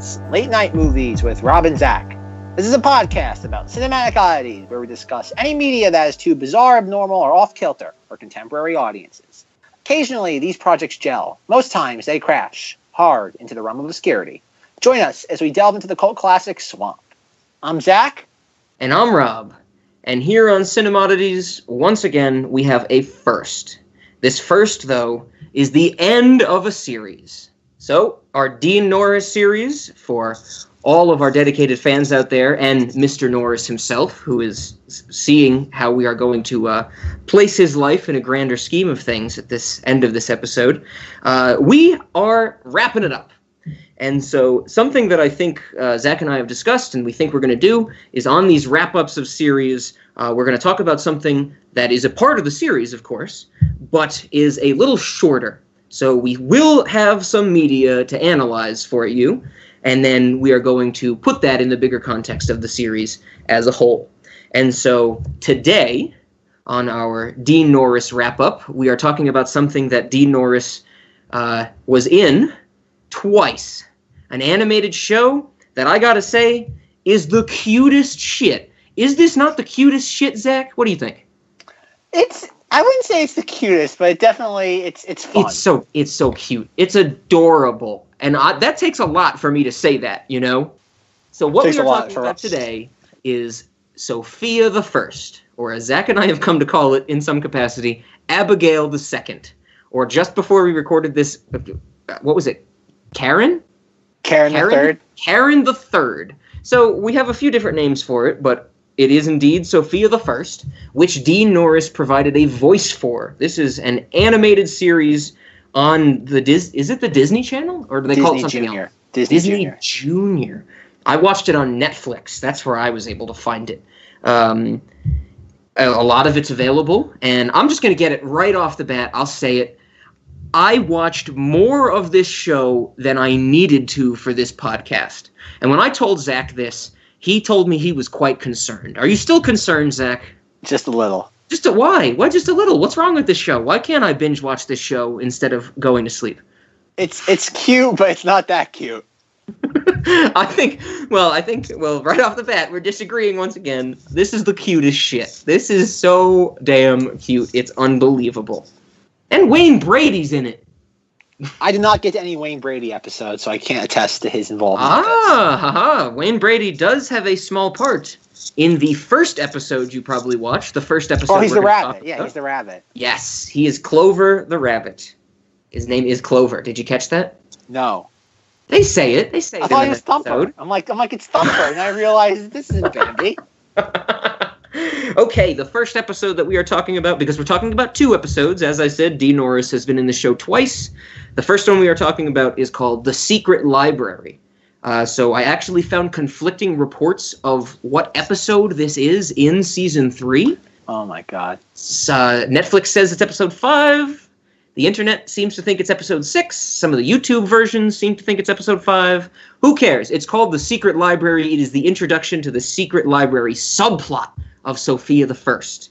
It's Late Night Movies with Rob and Zack. This is a podcast about cinematic oddities where we discuss any media that is too bizarre, abnormal, or off-kilter for contemporary audiences. Occasionally, these projects gel. Most times, they crash hard into the realm of obscurity. Join us as we delve into the cult classic Swamp. I'm Zack. And I'm Rob. And here on Cinemodities, once again, we have a first. This first, though, is the end of a series. So, our Dean Norris series, for all of our dedicated fans out there, and Mr. Norris himself, who is seeing how we are going to place his life in a grander scheme of things at this end of this episode, we are wrapping it up. And so something that I think Zack and I have discussed and we think we're going to do is on these wrap-ups of series, we're going to talk about something that is a part of the series, of course, but is a little shorter. So we will have some media to analyze for you, and then we are going to put that in the bigger context of the series as a whole. And so today, on our Dean Norris wrap-up, we are talking about something that Dean Norris was in twice. An animated show that I gotta say is the cutest shit. Is this not the cutest shit, Zack? What do you think? I wouldn't say it's the cutest, but definitely it's fun. It's so cute. It's adorable. And that takes a lot for me to say that, you know? So what we are talking about today is Sofia the First, or as Zack and I have come to call it in some capacity, Abigail the Second. Or just before we recorded this, what was it? Karen the Third. Karen the Third. So we have a few different names for it, but it is indeed Sofia the First, which Dean Norris provided a voice for. This is an animated series on the is it the Disney Channel, or do they call it something else? Disney Junior. I watched it on Netflix. That's where I was able to find it. A lot of it's available, and I'm just going to get it right off the bat. I'll say it. I watched more of this show than I needed to for this podcast. And when I told Zack this, he told me he was quite concerned. Are you still concerned, Zack? Just a little. Why? Why just a little? What's wrong with this show? Why can't I binge watch this show instead of going to sleep? It's cute, but it's not that cute. I think, right off the bat, we're disagreeing once again. This is the cutest shit. This is so damn cute. It's unbelievable. And Wayne Brady's in it. I did not get to any Wayne Brady episode, so I can't attest to his involvement. Wayne Brady does have a small part in the first episode you probably watched. The first episode. Oh, he's the rabbit. Yeah, he's the rabbit. Yes, he is Clover the rabbit. His name is Clover. Did you catch that? No. They say it. I thought he was Thumper. I'm like, it's Thumper, and I realized this isn't Bambi. Okay, the first episode that we are talking about, because we're talking about two episodes, as I said, Dean Norris has been in the show twice. The first one we are talking about is called The Secret Library. So I actually found conflicting reports of what episode this is in Season 3. Oh my god. Netflix says it's episode 5. The internet seems to think it's episode 6. Some of the YouTube versions seem to think it's episode 5. Who cares? It's called The Secret Library. It is the introduction to the Secret Library subplot of Sofia the First.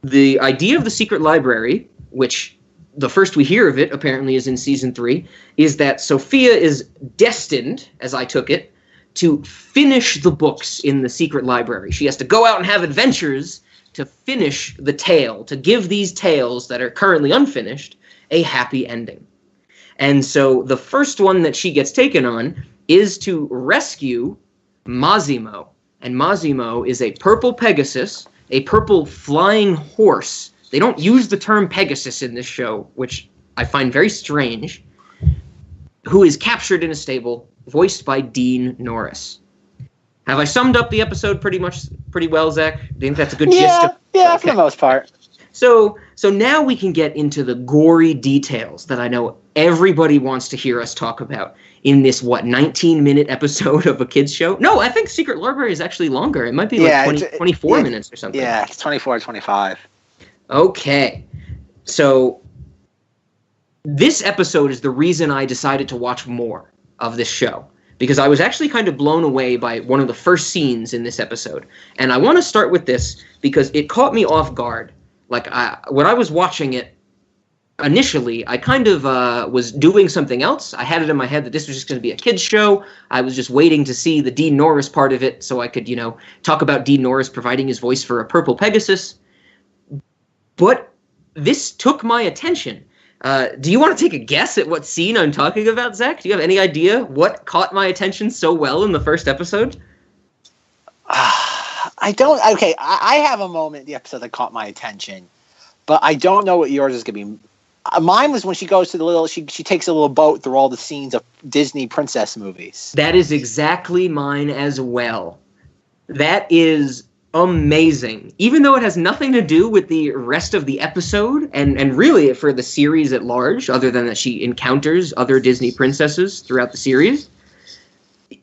The idea of the Secret Library, which the first we hear of it apparently is in Season 3, is that Sofia is destined, as I took it, to finish the books in the Secret Library. She has to go out and have adventures to finish the tale, to give these tales that are currently unfinished a happy ending. And so the first one that she gets taken on is to rescue Massimo. And Massimo is a purple Pegasus, a purple flying horse. They don't use the term Pegasus in this show, which I find very strange, who is captured in a stable, voiced by Dean Norris. Have I summed up the episode pretty well, Zack? Do you think that's a good gist? Yeah, for the most part. So now we can get into the gory details that I know everybody wants to hear us talk about in this, 19-minute episode of a kid's show? No, I think Secret Library is actually longer. It might be 24 minutes or something. Yeah, it's 24 or 25. Okay. So this episode is the reason I decided to watch more of this show, because I was actually kind of blown away by one of the first scenes in this episode. And I want to start with this because it caught me off guard. Like, when I was watching it, initially, I kind of was doing something else. I had it in my head that this was just going to be a kids show. I was just waiting to see the Dean Norris part of it so I could, talk about Dean Norris providing his voice for a purple Pegasus. But this took my attention. Do you want to take a guess at what scene I'm talking about, Zach? Do you have any idea what caught my attention so well in the first episode? I don't. Okay, I have a moment in the episode that caught my attention, but I don't know what yours is going to be. Mine was when she goes to she takes a little boat through all the scenes of Disney princess movies. That is exactly mine as well. That is amazing. Even though it has nothing to do with the rest of the episode, and really for the series at large, other than that she encounters other Disney princesses throughout the series,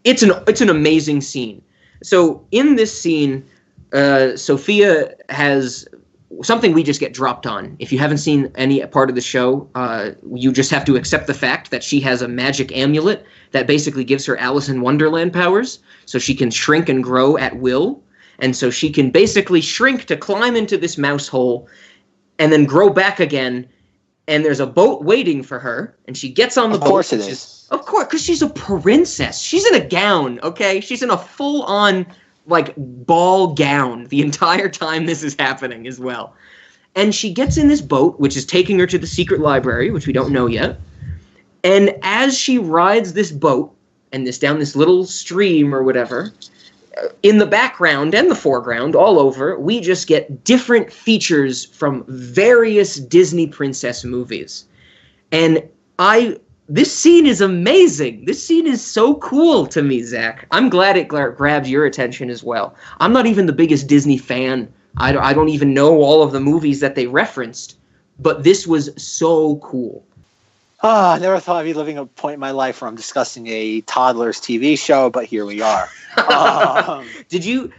it's an amazing scene. So in this scene, Sofia has something we just get dropped on. If you haven't seen any part of the show, you just have to accept the fact that she has a magic amulet that basically gives her Alice in Wonderland powers, so she can shrink and grow at will. And so she can basically shrink to climb into this mouse hole and then grow back again. And there's a boat waiting for her, and she gets on the boat. Of course it is. Of course, because she's a princess. She's in a gown, okay? She's in a full-on, ball gown the entire time this is happening as well. And she gets in this boat, which is taking her to the secret library, which we don't know yet. And as she rides this boat, and down this little stream or whatever, in the background and the foreground, all over, we just get different features from various Disney princess movies. And this scene is amazing. This scene is so cool to me, Zach. I'm glad it grabbed your attention as well. I'm not even the biggest Disney fan. I don't even know all of the movies that they referenced, but this was so cool. I never thought I'd be living a point in my life where I'm discussing a toddler's TV show, but here we are.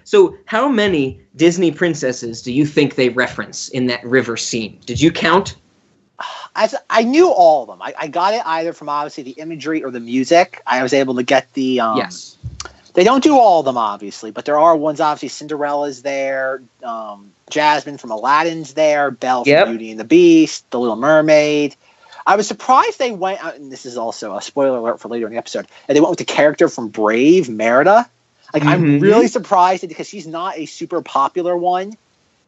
So how many Disney princesses do you think they reference in that river scene? Did you count? I knew all of them. I got it either from obviously the imagery or the music. I was able to get the... Yes. They don't do all of them, obviously, but there are ones, obviously, Cinderella's there, Jasmine from Aladdin's there, Belle from Beauty and the Beast, The Little Mermaid. I was surprised they went out, and this is also a spoiler alert for later in the episode, and they went with the character from Brave, Merida. I'm really surprised because she's not a super popular one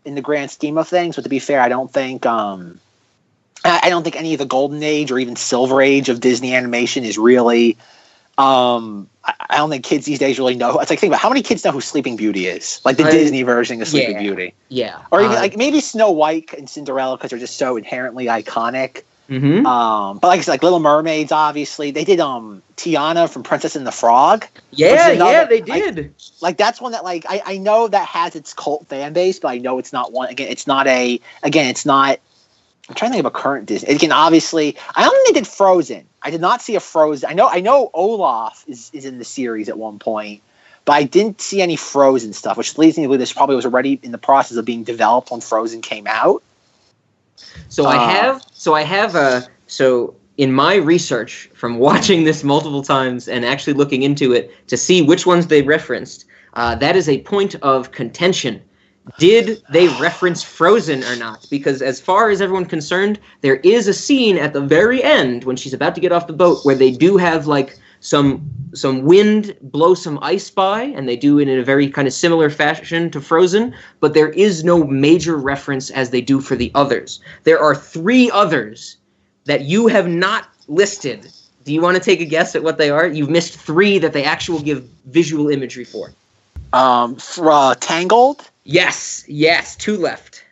in the grand scheme of things, but to be fair, I don't think any of the golden age or even silver age of Disney animation is really... I don't think kids these days really know. It's think about how many kids know who Sleeping Beauty is, the Disney version of Sleeping Beauty. Yeah, or even maybe Snow White and Cinderella because they're just so inherently iconic. Mm-hmm. But Little Mermaids, obviously they did. Tiana from Princess and the Frog. Yeah, they did. That's one that I know that has its cult fan base, but I know it's not one. It's not. I'm trying to think of a current Disney. Again, obviously, I don't think they did Frozen. I did not see a Frozen. I know Olaf is in the series at one point, but I didn't see any Frozen stuff, which leads me to believe this probably was already in the process of being developed when Frozen came out. So in my research from watching this multiple times and actually looking into it to see which ones they referenced, that is a point of contention. Did they reference Frozen or not? Because as far as everyone's concerned, there is a scene at the very end when she's about to get off the boat where they do have some wind blow some ice by, and they do it in a very kind of similar fashion to Frozen, but there is no major reference as they do for the others. There are 3 others that you have not listed. Do you want to take a guess at what they are? You've missed 3 that they actually give visual imagery for. Tangled? Yes, 2 left.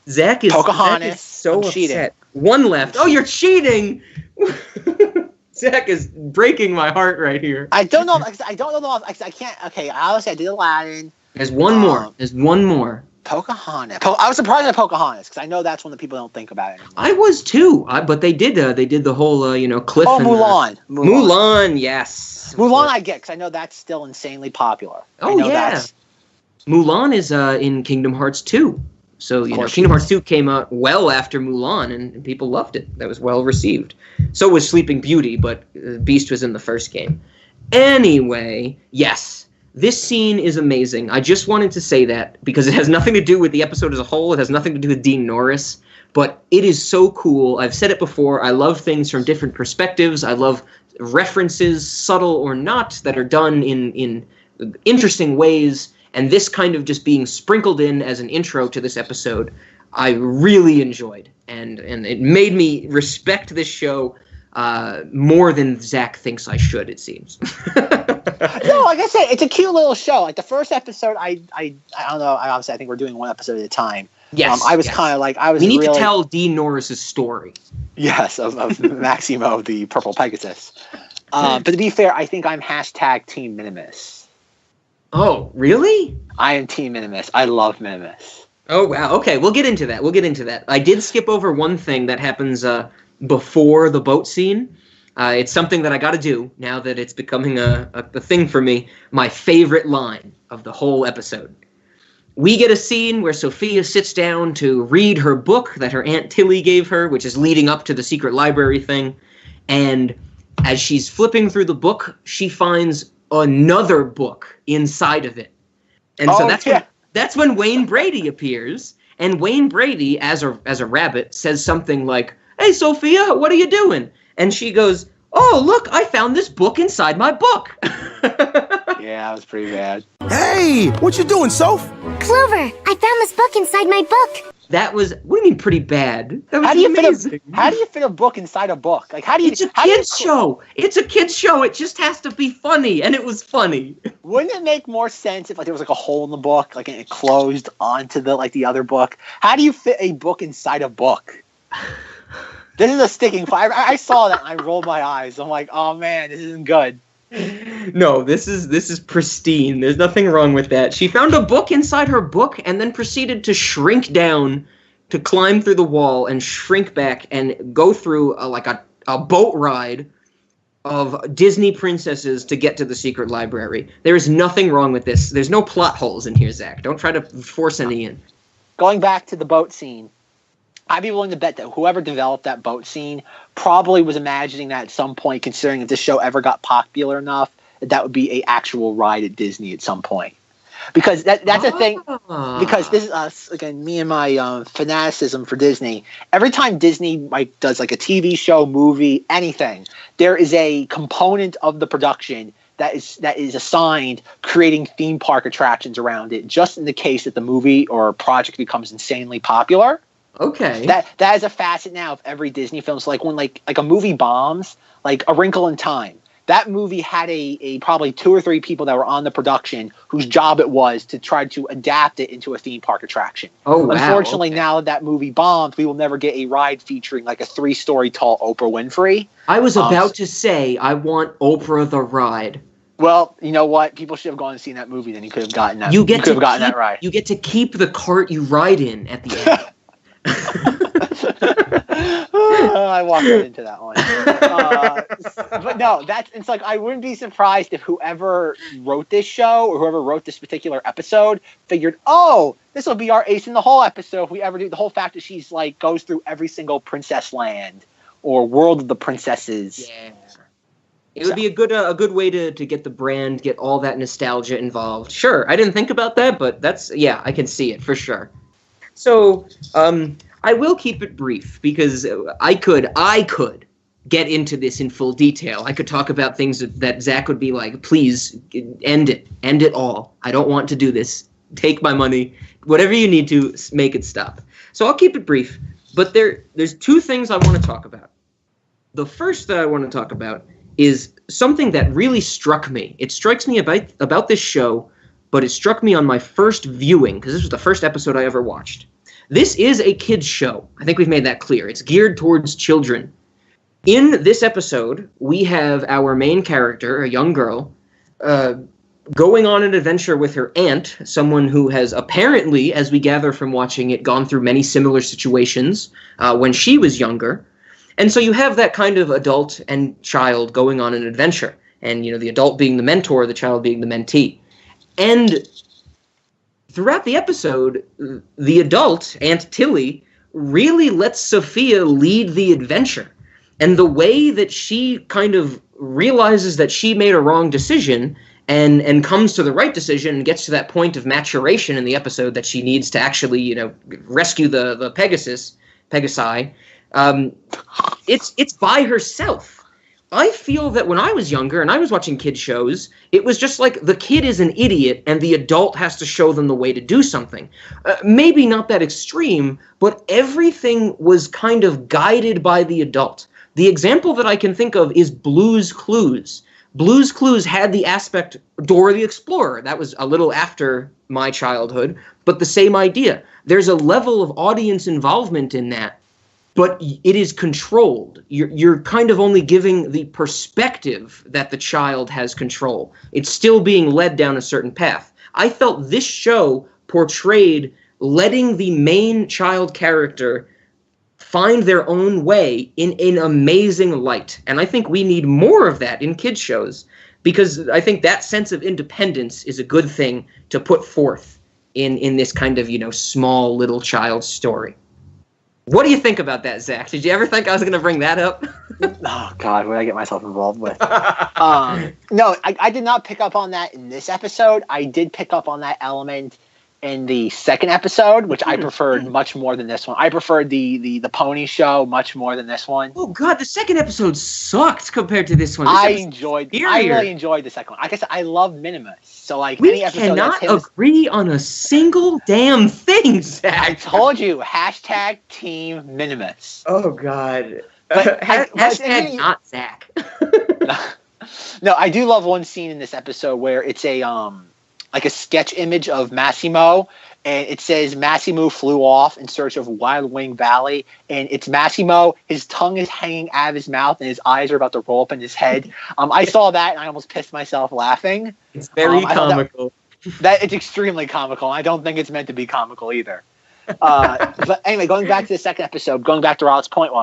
Zach is so upset. Cheating. 1 left. Oh, you're cheating! Zach is breaking my heart right here. I don't know. I don't know. I can't. Okay, obviously I did Aladdin. There's one more. There's one more. Pocahontas. I was surprised at Pocahontas because I know that's one that people don't think about anymore. I was too. But they did the whole cliff. Oh, Mulan. Mulan. Yes. Mulan I get because I know that's still insanely popular. Oh yeah. Mulan is in Kingdom Hearts 2. So, Kingdom Hearts 2 came out well after Mulan, and people loved it. That was well received. So was Sleeping Beauty, but Beast was in the first game. Anyway, yes, this scene is amazing. I just wanted to say that because it has nothing to do with the episode as a whole. It has nothing to do with Dean Norris. but it is so cool. I've said it before. I love things from different perspectives. I love references, subtle or not, that are done in interesting ways. And this kind of just being sprinkled in as an intro to this episode, I really enjoyed. And it made me respect this show more than Zack thinks I should, it seems. No, like I said, it's a cute little show. Like the first episode, I don't know. Obviously, I think we're doing one episode at a time. Yes, I was kind of like, We need to tell Dean Norris's story. Yes, of Maximo, the purple Pegasus. But to be fair, I think I'm hashtag Team Minimus. Oh, really? I am Team Minimus. I love Minimus. Oh, wow. Okay, we'll get into that. I did skip over one thing that happens before the boat scene. It's something that I got to do now that it's becoming a thing for me. My favorite line of the whole episode. We get a scene where Sofia sits down to read her book that her Aunt Tilly gave her, which is leading up to the secret library thing. And as she's flipping through the book, she finds another book inside of it. And so that's when Wayne Brady appears. And Wayne Brady, as a rabbit, says something like, "Hey, Sofia, what are you doing?" And she goes, "Oh, look, I found this book inside my book." Yeah, that was pretty bad. Hey, what you doing, Soph? Clover, I found this book inside my book. What do you mean pretty bad? That was amazing. How do you fit a book inside a book? Like, It's a kid's show. It's a kid's show. It just has to be funny, and it was funny. Wouldn't it make more sense if there was a hole in the book, and it closed onto the other book? How do you fit a book inside a book? This is a sticking point. I saw that and I rolled my eyes. I'm like, oh man, this isn't good. No, this is pristine. There's nothing wrong with that. She found a book inside her book and then proceeded to shrink down, to climb through the wall and shrink back and go through a boat ride of Disney princesses to get to the secret library. There is nothing wrong with this. There's no plot holes in here, Zach. Don't try to force any in. Going back to the boat scene, I'd be willing to bet that whoever developed that boat scene probably was imagining that at some point, considering if this show ever got popular enough, that would be an actual ride at Disney at some point. Because that's a thing. Because this is us, again, me and my fanaticism for Disney. Every time Disney does a TV show, movie, anything, there is a component of the production that is assigned creating theme park attractions around it, just in the case that the movie or project becomes insanely popular. Okay. That is a facet now of every Disney film. So when a movie bombs, like A Wrinkle in Time, that movie had a probably 2 or 3 people that were on the production whose job it was to try to adapt it into a theme park attraction. Oh, wow. Unfortunately, now that movie bombed, we will never get a ride featuring a 3-story tall Oprah Winfrey. I was about to say, I want Oprah the ride. Well, you know what? People should have gone and seen that movie. Then you could have gotten that. You could have gotten that ride. You get to keep the cart you ride in at the end. I walked right into that one. But no, it's I wouldn't be surprised if whoever wrote this show or whoever wrote this particular episode figured, oh, this will be our ace in the hole episode if we ever do. The whole fact that she's goes through every single princess land or world of the princesses. Yeah. It would be a good way to get the brand, get all that nostalgia involved. Sure, I didn't think about that, but I can see it for sure. So, I will keep it brief because I could get into this in full detail. I could talk about things that Zack would be like, please end it all. I don't want to do this. Take my money, whatever you need to make it stop. So I'll keep it brief, but there's 2 things I want to talk about. The first that I want to talk about is something that really struck me. It strikes me about this show, but it struck me on my first viewing, because this was the first episode I ever watched. This is a kids' show. I think we've made that clear. It's geared towards children. In this episode, we have our main character, a young girl, going on an adventure with her aunt, someone who has apparently, as we gather from watching it, gone through many similar situations when she was younger. And so you have that kind of adult and child going on an adventure. And, the adult being the mentor, the child being the mentee. And throughout the episode, the adult, Aunt Tilly, really lets Sofia lead the adventure. And the way that she kind of realizes that she made a wrong decision and comes to the right decision and gets to that point of maturation in the episode that she needs to actually, rescue the Pegasus, Pegasi. It's by herself. I feel that when I was younger and I was watching kid shows, it was just like the kid is an idiot and the adult has to show them the way to do something. Maybe not that extreme, but everything was kind of guided by the adult. The example that I can think of is Blue's Clues. Blue's Clues had the aspect Dora the Explorer. That was a little after my childhood, but the same idea. There's a level of audience involvement in that, but it is controlled. You're kind of only giving the perspective that the child has control. It's still being led down a certain path. I felt this show portrayed letting the main child character find their own way in an amazing light. And I think we need more of that in kids shows, because I think that sense of independence is a good thing to put forth in this kind of, small little child story. What do you think about that, Zach? Did you ever think I was going to bring that up? Oh, God, what did I get myself involved with? No, I did not pick up on that in this episode. I did pick up on that element in the second episode, which I preferred much more than this one. I preferred the pony show much more than this one. Oh, God, the second episode sucked compared to this one. I really enjoyed the second one. Like I said, I love Minimus. So, we cannot agree on a single damn thing, Zach. I told you, hashtag Team Minimus. Oh, God. But hashtag not Zach. No, I do love one scene in this episode where it's like a sketch image of Massimo, and it says Massimo flew off in search of Wild Wing Valley, and it's Massimo. His tongue is hanging out of his mouth, and his eyes are about to roll up in his head. I saw that, and I almost pissed myself laughing. It's very comical. That it's extremely comical. I don't think it's meant to be comical either. But anyway, going back to the second episode, going back to Rob's point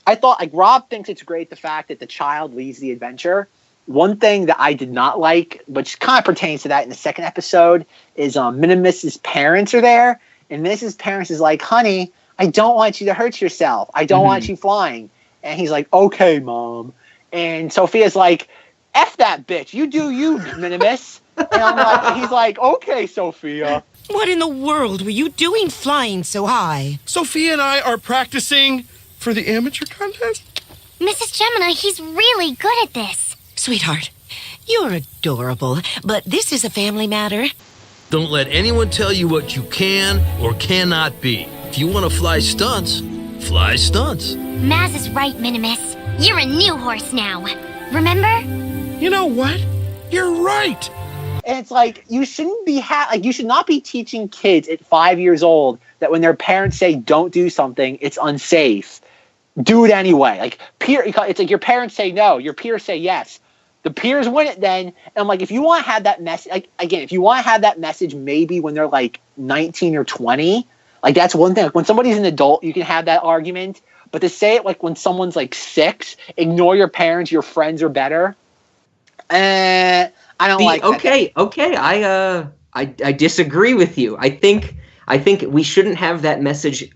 I thought, like, Rob thinks it's great the fact that the child leads the adventure. One thing that I did not like, which kind of pertains to that in the second episode, is Minimus's parents are there, and Mrs. parents is like, honey, I don't want you to hurt yourself. I don't want you flying. And he's like, okay, Mom. And Sophia's like, F that bitch. You do you, Minimus. And he's like, okay, Sophia. What in the world were you doing flying so high? Sophia and I are practicing for the amateur contest. Mrs. Gemini, he's really good at this. Sweetheart, you're adorable, but this is a family matter. Don't let anyone tell you what you can or cannot be. If you want to fly stunts, fly stunts. Maz is right, Minimus. You're a new horse now. Remember? You know what? You're right. And it's like, you shouldn't be you should not be teaching kids at 5 years old that when their parents say don't do something, it's unsafe. Do it anyway. Like, it's like your parents say no, your peers say yes. The peers win it then. And I'm like, if you want to have that message, like, again, if you want to have that message maybe when they're like 19 or 20, like, that's one thing. Like, when somebody's an adult, you can have that argument. But to say it like when someone's like 6, ignore your parents, your friends are better. I don't like that. Okay. I disagree with you. I think we shouldn't have that message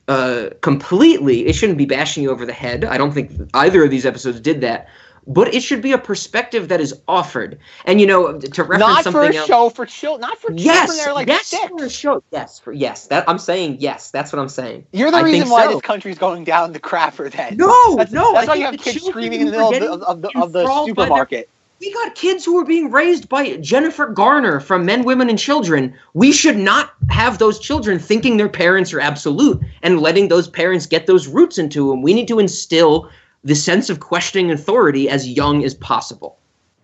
completely. It shouldn't be bashing you over the head. I don't think either of these episodes did that. But it should be a perspective that is offered. And, to reference not something for a else, show for children. Not for children. They're like 6. For a show. Yes. I'm saying yes. That's what I'm saying. You're the reason why this country's going down the crapper then. That's why you have kids screaming in the middle of the supermarket. We got kids who are being raised by Jennifer Garner from Men, Women, and Children. We should not have those children thinking their parents are absolute and letting those parents get those roots into them. We need to instill the sense of questioning authority as young as possible.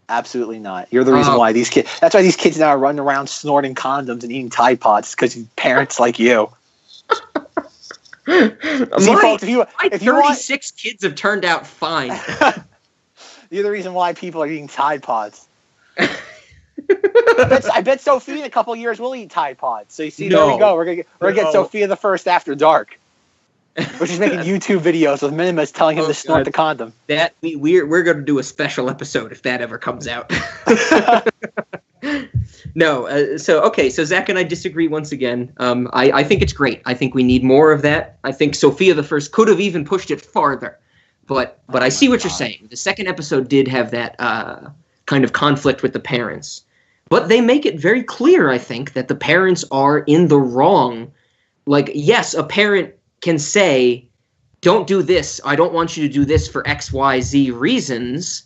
Absolutely not. You're the reason why these kids. That's why these kids now are running around snorting condoms and eating Tide Pods, because parents like you. See, folks, if you want, 36 kids have turned out fine. You're the reason why people are eating Tide Pods. I bet Sophia in a couple of years will eat Tide Pods. So you see, there we go. We're gonna get Sophia the First after dark. Where she's making YouTube videos with Minimus telling him to snort the condom. That we're going to do a special episode if that ever comes out. No, so Zach and I disagree once again. I think it's great. I think we need more of that. I think Sophia the First could have even pushed it farther. But I see what you're saying. The second episode did have that kind of conflict with the parents. But they make it very clear, I think, that the parents are in the wrong. Like, yes, a parent can say, don't do this. I don't want you to do this for X, Y, Z reasons.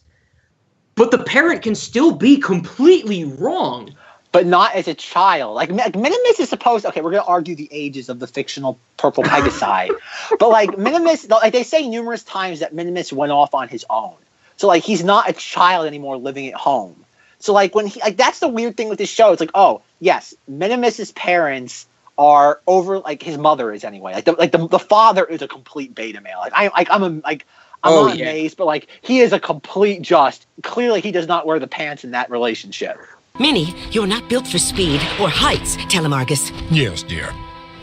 But the parent can still be completely wrong. But not as a child. Like Minimus is supposed. Okay, we're gonna argue the ages of the fictional Purple Pegasi, but like Minimus, like they say numerous times that Minimus went off on his own. So like he's not a child anymore living at home. So like when he like that's the weird thing with this show. It's like, oh yes, Minimus's parents are over. Like his mother is anyway. The father is a complete beta male. I'm not amazed, but like he is a complete just. Clearly, he does not wear the pants in that relationship. Minnie, you're not built for speed or heights, Telemargus. Yes, dear.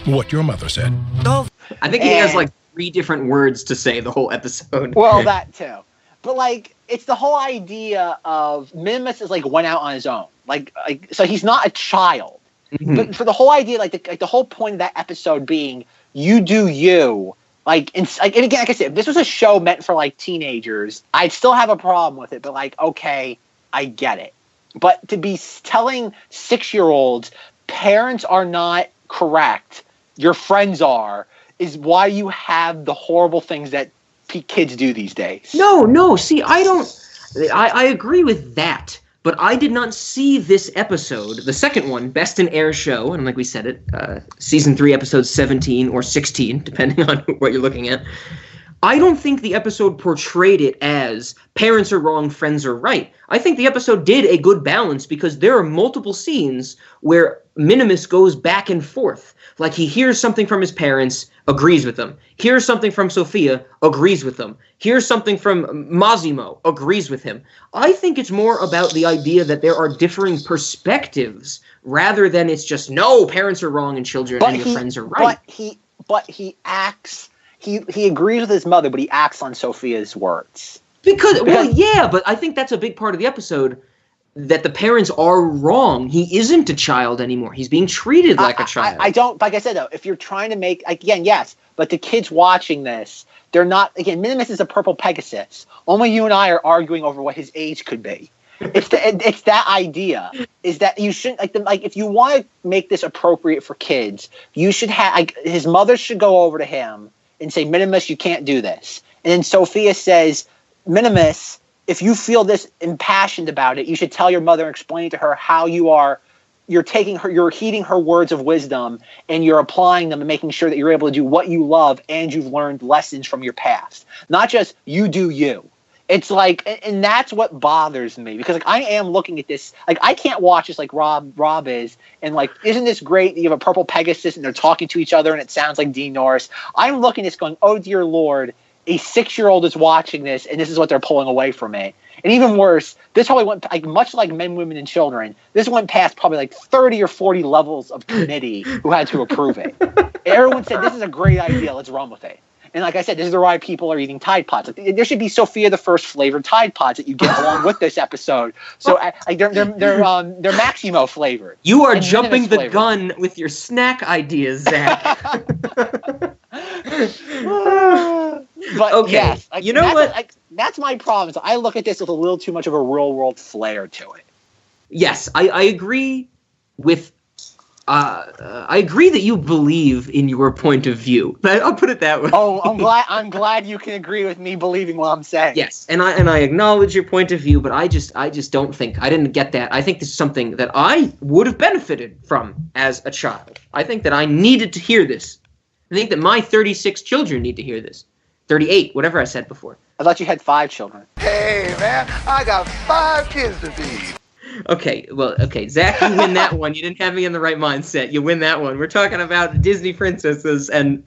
What your mother said. Oh, I think he has like 3 different words to say the whole episode. Well, that too. But like, it's the whole idea of Minimus is like went out on his own. Like so he's not a child. Mm-hmm. But for the whole idea, like the whole point of that episode being, you do you. And again, like I said, if this was a show meant for like teenagers, I'd still have a problem with it. But like, okay, I get it. But to be telling 6-year-olds parents are not correct, your friends are, is why you have the horrible things that kids do these days. No. See, I agree with that. But I did not see this episode, the second one, Best in Air show, and like we said it, season 3, episode 17 or 16, depending on what you're looking at. I don't think the episode portrayed it as parents are wrong, friends are right. I think the episode did a good balance because there are multiple scenes where Minimus goes back and forth. Like he hears something from his parents, agrees with them. Hears something from Sofia, agrees with them. Hears something from Massimo, agrees with him. I think it's more about the idea that there are differing perspectives rather than it's just, no, parents are wrong and children and your friends are right. But he acts... He agrees with his mother, but he acts on Sofia's words. Because but I think that's a big part of the episode, that the parents are wrong. He isn't a child anymore. He's being treated like a child. I don't, like I said, though, if you're trying to make, again, yes, but the kids watching this, they're not, again, Minimus is a purple Pegasus. Only you and I are arguing over what his age could be. It's that idea, is that you shouldn't, if you want to make this appropriate for kids, you should have, his mother should go over to him and say, Minimus, you can't do this. And then Sofia says, Minimus, if you feel this impassioned about it, you should tell your mother and explain to her how you're heeding her words of wisdom and you're applying them and making sure that you're able to do what you love and you've learned lessons from your past. Not just you do you. It's like, and that's what bothers me, because like I am looking at this, like I can't watch this like Rob is, and like, isn't this great? You have a purple Pegasus and they're talking to each other and it sounds like Dean Norris. I'm looking at this going, oh dear Lord, a 6-year-old is watching this and this is what they're pulling away from it. And even worse, this probably went, like much like Men, Women, and Children, this went past probably like 30 or 40 levels of committee who had to approve it. Everyone said, this is a great idea, let's run with it. And like I said, this is the why people are eating Tide Pods. Like, there should be Sofia the First flavored Tide Pods that you get along with this episode. So like they're Maximo flavored. You are jumping the gun with your snack ideas, Zach. But okay. Yes, you know what? That's my problem. So I look at this with a little too much of a real world flair to it. Yes, I agree with. I agree that you believe in your point of view. I'll put it that way. Oh, I'm glad you can agree with me believing what I'm saying. Yes, and I acknowledge your point of view, but I just don't think I didn't get that. I think this is something that I would have benefited from as a child. I think that I needed to hear this. I think that my 36 children need to hear this. 38, whatever I said before. I thought you had 5 children. Hey man, I got 5 kids to feed. Okay, Zach, you win that one. You didn't have me in the right mindset. You win that one. We're talking about Disney princesses and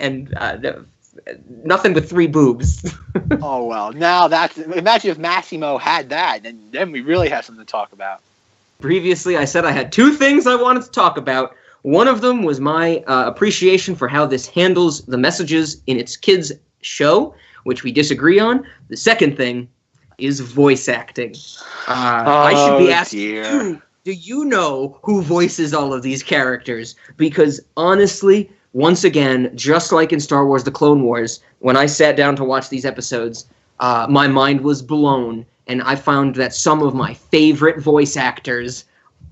nothing with 3 boobs. Oh, well, now imagine if Massimo had that, and then we really have something to talk about. Previously, I said I had 2 things I wanted to talk about. One of them was my appreciation for how this handles the messages in its kids' show, which we disagree on. The second thing is voice acting. I should be asking you, do you know who voices all of these characters? Because honestly, once again, just like in Star Wars The Clone Wars, when I sat down to watch these episodes, my mind was blown, and I found that some of my favorite voice actors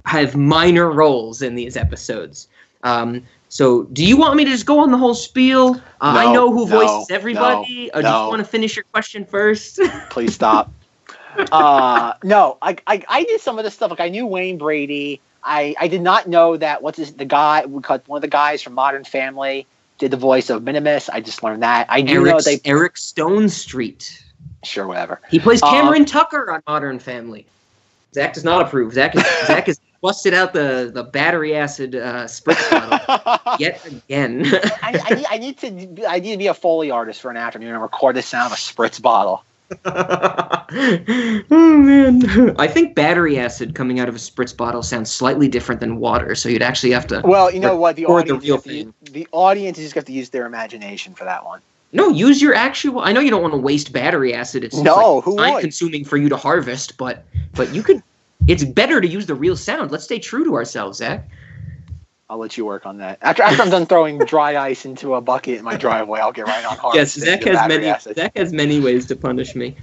have minor roles in these episodes. So, do you want me to just go on the whole spiel? I know who voices everybody. Or do you want to finish your question first? Please stop. No, I did some of this stuff. Like I knew Wayne Brady. I did not know that one of the guys from Modern Family did the voice of Minimus. I just learned that. I do know Eric Stone Street. Sure, whatever. He plays Cameron Tucker on Modern Family. Zach does not approve. Zach has busted out the battery acid spritz bottle yet again. I need to be a Foley artist for an afternoon and record the sound of a spritz bottle. Oh man, I think battery acid coming out of a spritz bottle sounds slightly different than water, so you'd actually have to. Well, you know what? The audience is just have to use their imagination for that one. No, use your actual. I know you don't want to waste battery acid. It's time consuming for you to harvest, but you could. It's better to use the real sound. Let's stay true to ourselves, Zach. I'll let you work on that. After I'm done throwing dry ice into a bucket in my driveway, I'll get right on hard. Yes, Zach has many ways to punish me.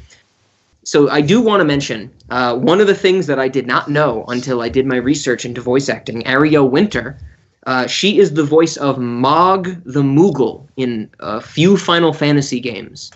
So I do want to mention one of the things that I did not know until I did my research into voice acting. Ariel Winter, she is the voice of Mog the Moogle in a few Final Fantasy games.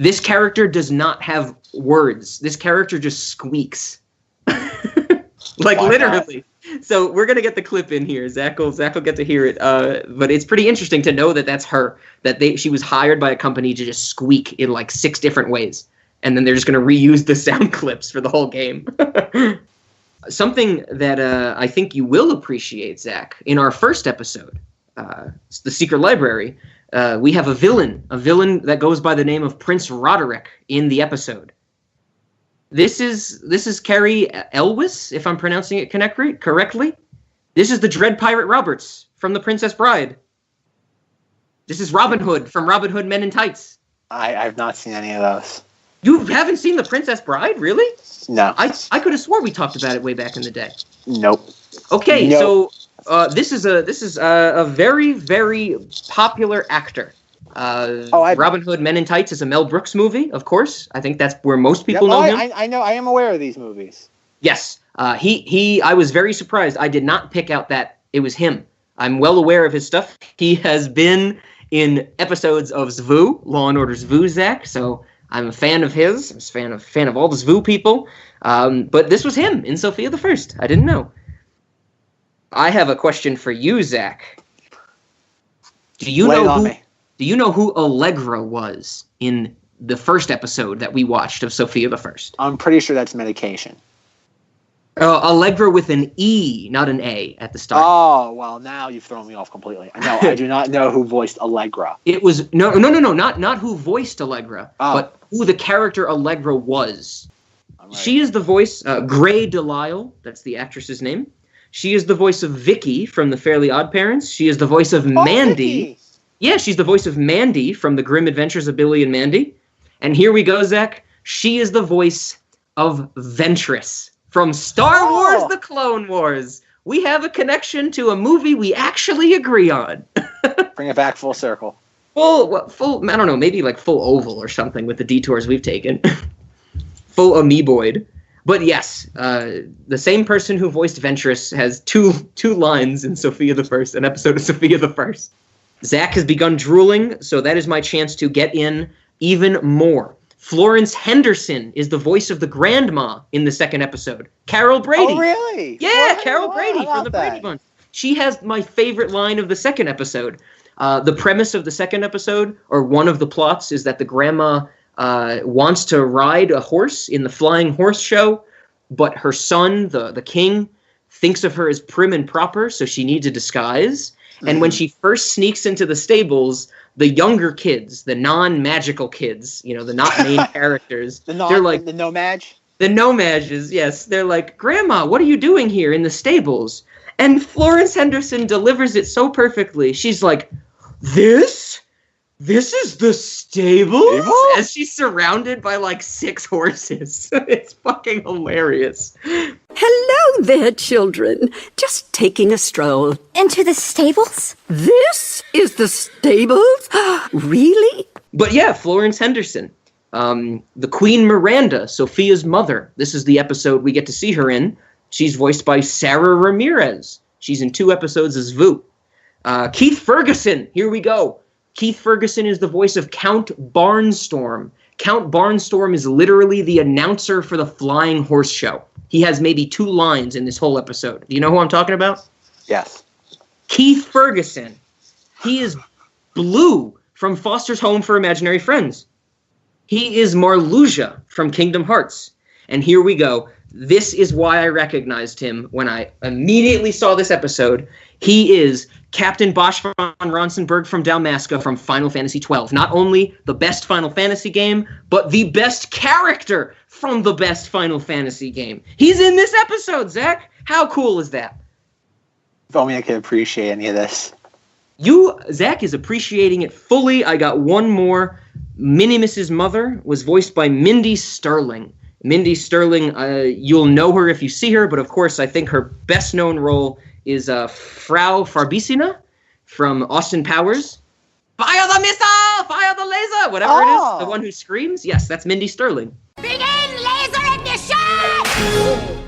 This character does not have words. This character just squeaks. Like literally. So we're gonna get the clip in here. Zach will get to hear it. But it's pretty interesting to know that that's her. She was hired by a company to just squeak in like 6 different ways, and then they're just gonna reuse the sound clips for the whole game. Something that I think you will appreciate, Zach, in our first episode, The Secret Library, we have a villain that goes by the name of Prince Roderick in the episode. This is Carrie Elwes, if I'm pronouncing it correctly. This is the Dread Pirate Roberts from The Princess Bride. This is Robin Hood from Robin Hood Men in Tights. I've not seen any of those. You haven't seen The Princess Bride, really? No. I could have swore we talked about it way back in the day. Nope. Okay, so this is a very, very popular actor. Robin Hood Men in Tights is a Mel Brooks movie, of course. I think that's where most people know him. I know. I am aware of these movies. Yes. I was very surprised. I did not pick out that it was him. I'm well aware of his stuff. He has been in episodes of Zvu, Law & Order Zvu, Zach, so I'm a fan of his. I'm a fan of all the Zvu people. But this was him in Sofia the First. I didn't know. I have a question for you, Zach. Do you know who Allegra was in the first episode that we watched of Sofia the First? I'm pretty sure that's medication. Allegra with an E, not an A at the start. Oh, well, now you've thrown me off completely. No, I do not know who voiced Allegra. It was no, not who voiced Allegra, but who the character Allegra was. Right. She is the voice, Gray Delisle, that's the actress's name. She is the voice of Vicky from The Fairly Odd Parents. She is the voice of Mandy. Vicky. Yeah, she's the voice of Mandy from The Grim Adventures of Billy and Mandy. And here we go, Zach. She is the voice of Ventress from Star Wars The Clone Wars. We have a connection to a movie we actually agree on. Bring it back full circle. Full, I don't know, maybe like full oval or something with the detours we've taken. Full amoeboid. But yes, the same person who voiced Ventress has two lines in Sofia the First, an episode of Sofia the First. Zach has begun drooling, so that is my chance to get in even more. Florence Henderson is the voice of the grandma in the second episode. Carol Brady. Oh, really? Yeah, Carol Brady from the Brady Bunch. She has my favorite line of the second episode. The premise of the second episode, or one of the plots, is that the grandma wants to ride a horse in the flying horse show, but her son, the king, thinks of her as prim and proper, so she needs a disguise. And when she first sneaks into the stables, the younger kids, the non-magical kids, the not main characters, they're like... The no-mage? The no-mages, yes. They're like, Grandma, what are you doing here in the stables? And Florence Henderson delivers it so perfectly. She's like, this This is the stables? Stable? As she's surrounded by like 6 horses. It's fucking hilarious. Hello there, children. Just taking a stroll. Into the stables? This is the stables? Really? But yeah, Florence Henderson. The Queen Miranda, Sofia's mother. This is the episode we get to see her in. She's voiced by Sarah Ramirez. She's in 2 episodes as Vu. Keith Ferguson, here we go. Keith Ferguson is the voice of Count Barnstorm. Count Barnstorm is literally the announcer for the Flying Horse Show. He has maybe 2 lines in this whole episode. Do you know who I'm talking about? Yes. Keith Ferguson. He is Blue from Foster's Home for Imaginary Friends. He is Marluxia from Kingdom Hearts. And here we go. This is why I recognized him when I immediately saw this episode. He is Captain Bosch von Ronsenberg from Dalmasca from Final Fantasy XII. Not only the best Final Fantasy game, but the best character from the best Final Fantasy game. He's in this episode, Zach. How cool is that? If only I could appreciate any of this. Zach is appreciating it fully. I got one more. Minimus's mother was voiced by Mindy Sterling. Mindy Sterling, you'll know her if you see her, but of course I think her best known role is Frau Farbissina from Austin Powers. Fire the missile! Fire the laser! Whatever it is, the one who screams. Yes, that's Mindy Sterling. Begin laser ignition!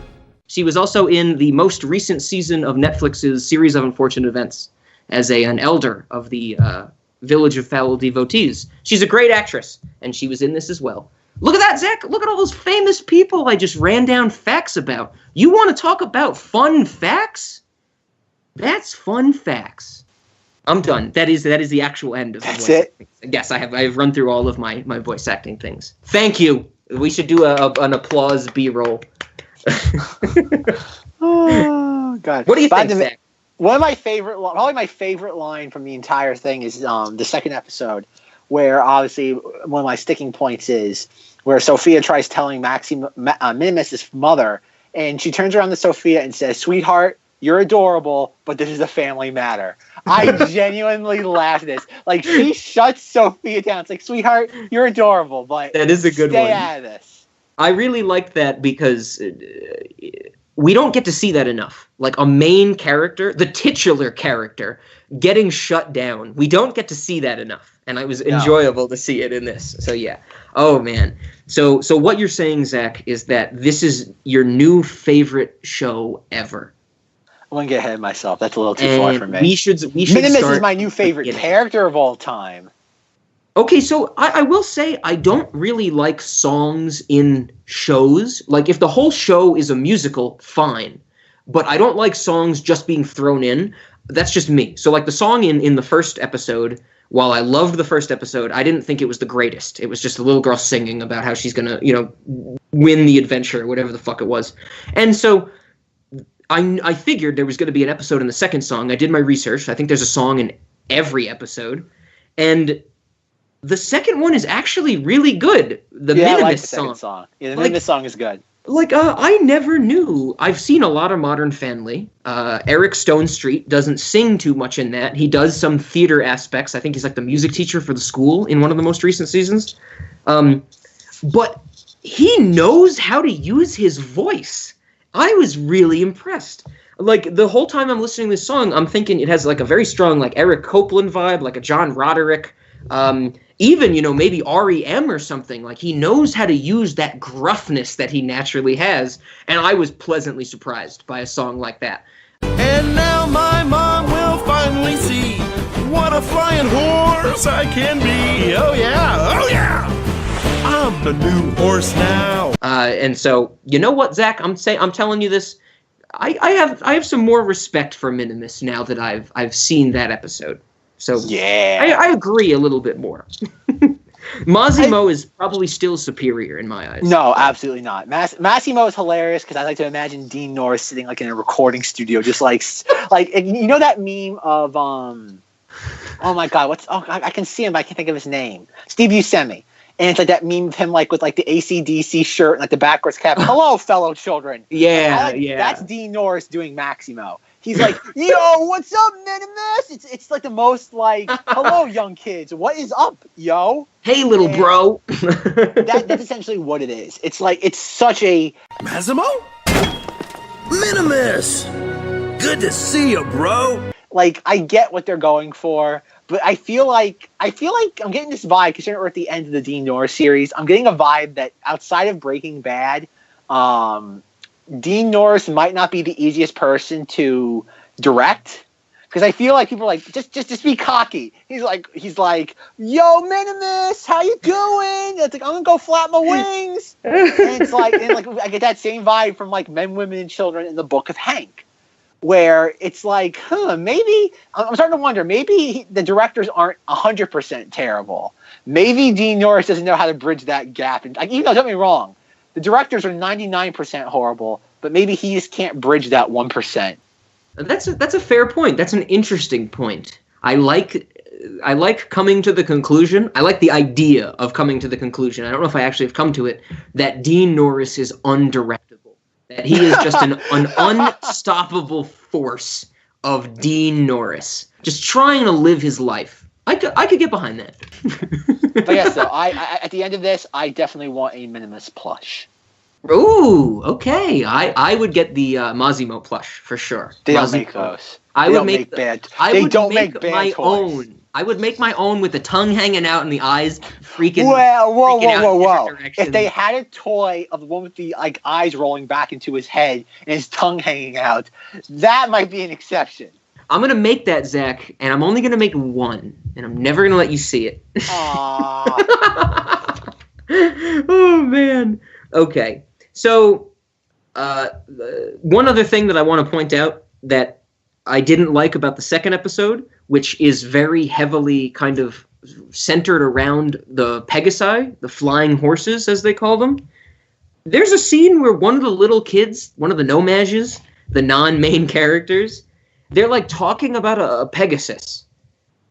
She was also in the most recent season of Netflix's Series of Unfortunate Events as an elder of the Village of Foul Devotees. She's a great actress, and she was in this as well. Look at that, Zach. Look at all those famous people I just ran down facts about. You want to talk about fun facts? That's fun facts. I'm done. That is the actual end of the voice acting. Yes, I have run through all of my voice acting things. Thank you. We should do an applause B-roll. Oh, God. What do you think, Zach? One of my probably my favorite line from the entire thing is the second episode, where obviously one of my sticking points is where Sofia tries telling Minimus's mother, and she turns around to Sofia and says, "Sweetheart, you're adorable, but this is a family matter." I genuinely laughed at this. Like, she shuts Sofia down. It's like, "Sweetheart, you're adorable, but that is a good stay one. out of this." I really liked that because we don't get to see that enough. Like, a main character, the titular character, getting shut down. We don't get to see that enough. And it was enjoyable to see it in this. So, yeah. Oh, man. So what you're saying, Zach, is that this is your new favorite show ever. I'm going to get ahead of myself. That's a little too far for me. We should Minimus start is my new favorite character of all time. Okay, so I will say I don't really like songs in shows. Like, if the whole show is a musical, fine. But I don't like songs just being thrown in. That's just me. So, like, the song in the first episode, while I loved the first episode, I didn't think it was the greatest. It was just a little girl singing about how she's going to, win the adventure, whatever the fuck it was. And so I figured there was going to be an episode in the second song. I did my research. I think there's a song in every episode. And the second one is actually really good. The Minimus I like the song. second song. Yeah, the Minimus song is good. Like, I never knew. I've seen a lot of Modern Family. Eric Stonestreet doesn't sing too much in that. He does some theater aspects. I think he's like the music teacher for the school in one of the most recent seasons. But he knows how to use his voice. I was really impressed. Like, the whole time I'm listening to this song, I'm thinking it has like a very strong like Eric Copeland vibe, like a John Roderick. Even, maybe R.E.M. or something. Like, he knows how to use that gruffness that he naturally has, and I was pleasantly surprised by a song like that. And now my mom will finally see what a flying horse I can be. Oh yeah, I'm the new horse now. And so, you know what, Zach? I'm telling you this. I have some more respect for Minimus now that I've seen that episode. So yeah, I agree a little bit more. Massimo is probably still superior in my eyes. No, absolutely not. Massimo is hilarious because I like to imagine Dean Norris sitting like in a recording studio, just like that meme of oh my god, I can see him, but I can't think of his name. Steve Buscemi. And it's like that meme of him like with like the AC/DC shirt and like the backwards cap. Hello, fellow children. Yeah. That's Dean Norris doing Maximo. He's like, yo, what's up, Minimus? It's like the most like, hello, young kids. What is up, yo? Hey, little bro. That's essentially what it is. It's like, it's such a... Massimo? Minimus! Good to see you, bro. Like, I get what they're going for, but I feel like I'm getting this vibe, considering we're at the end of the Dean Norris series, I'm getting a vibe that outside of Breaking Bad, Dean Norris might not be the easiest person to direct, because I feel like people are like, just be cocky. He's like, yo, Minimus, how you doing? It's like, I'm gonna go flap my wings. and it's like, I get that same vibe from like Men, Women, and Children in the Book of Hank, where it's like, maybe I'm starting to wonder, maybe the directors aren't 100% terrible. Maybe Dean Norris doesn't know how to bridge that gap. And like, even though, don't get me wrong, the directors are 99% horrible, but maybe he just can't bridge that 1%. That's a fair point. That's an interesting point. I like coming to the conclusion. I like the idea of coming to the conclusion. I don't know if I actually have come to it, that Dean Norris is undirectable. That he is just an unstoppable force of Dean Norris, just trying to live his life. I could get behind that. But yeah, so I at the end of this, I definitely want a Minimus plush. Ooh, okay. I would get the Massimo plush for sure. They don't make those. They don't make bad toys. Own. I would make my own with the tongue hanging out and the eyes freaking. Whoa! If they had a toy of the one with the like eyes rolling back into his head and his tongue hanging out, that might be an exception. I'm gonna make that, Zach, and I'm only gonna make one, and I'm never gonna let you see it. Aww. Oh man. Okay. So, one other thing that I want to point out that I didn't like about the second episode, which is very heavily kind of centered around the Pegasi, the flying horses, as they call them. There's a scene where one of the little kids, one of the Nomages, the non-main characters, they're like talking about a Pegasus.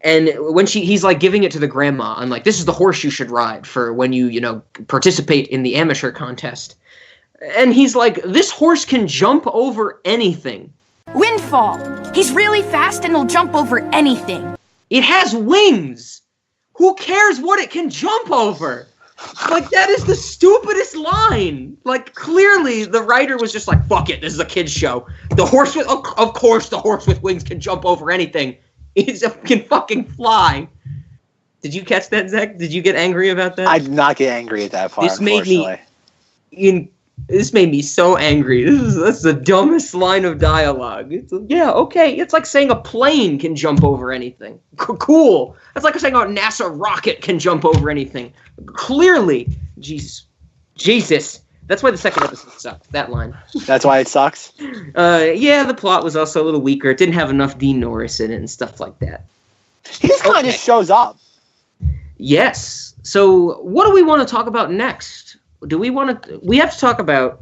And when he's like giving it to the grandma, I'm like, this is the horse you should ride for when you participate in the amateur contest. And he's like, this horse can jump over anything. Windfall. He's really fast and he'll jump over anything. It has wings. Who cares what it can jump over? Like, that is the stupidest line. Like, clearly the writer was just like, fuck it, this is a kid's show. The horse with, of course the horse with wings can jump over anything. It can fucking fly. Did you catch that, Zach? Did you get angry about that? I did not get angry at that part, This made me so angry. That's the dumbest line of dialogue. It's like saying a plane can jump over anything. Cool. That's like saying a NASA rocket can jump over anything. Clearly. Jesus. That's why the second episode sucked, that line. That's why it sucks? Yeah, the plot was also a little weaker. It didn't have enough Dean Norris in it and stuff like that. He just kind of shows up. Yes. So what do we want to talk about next? We have to talk about,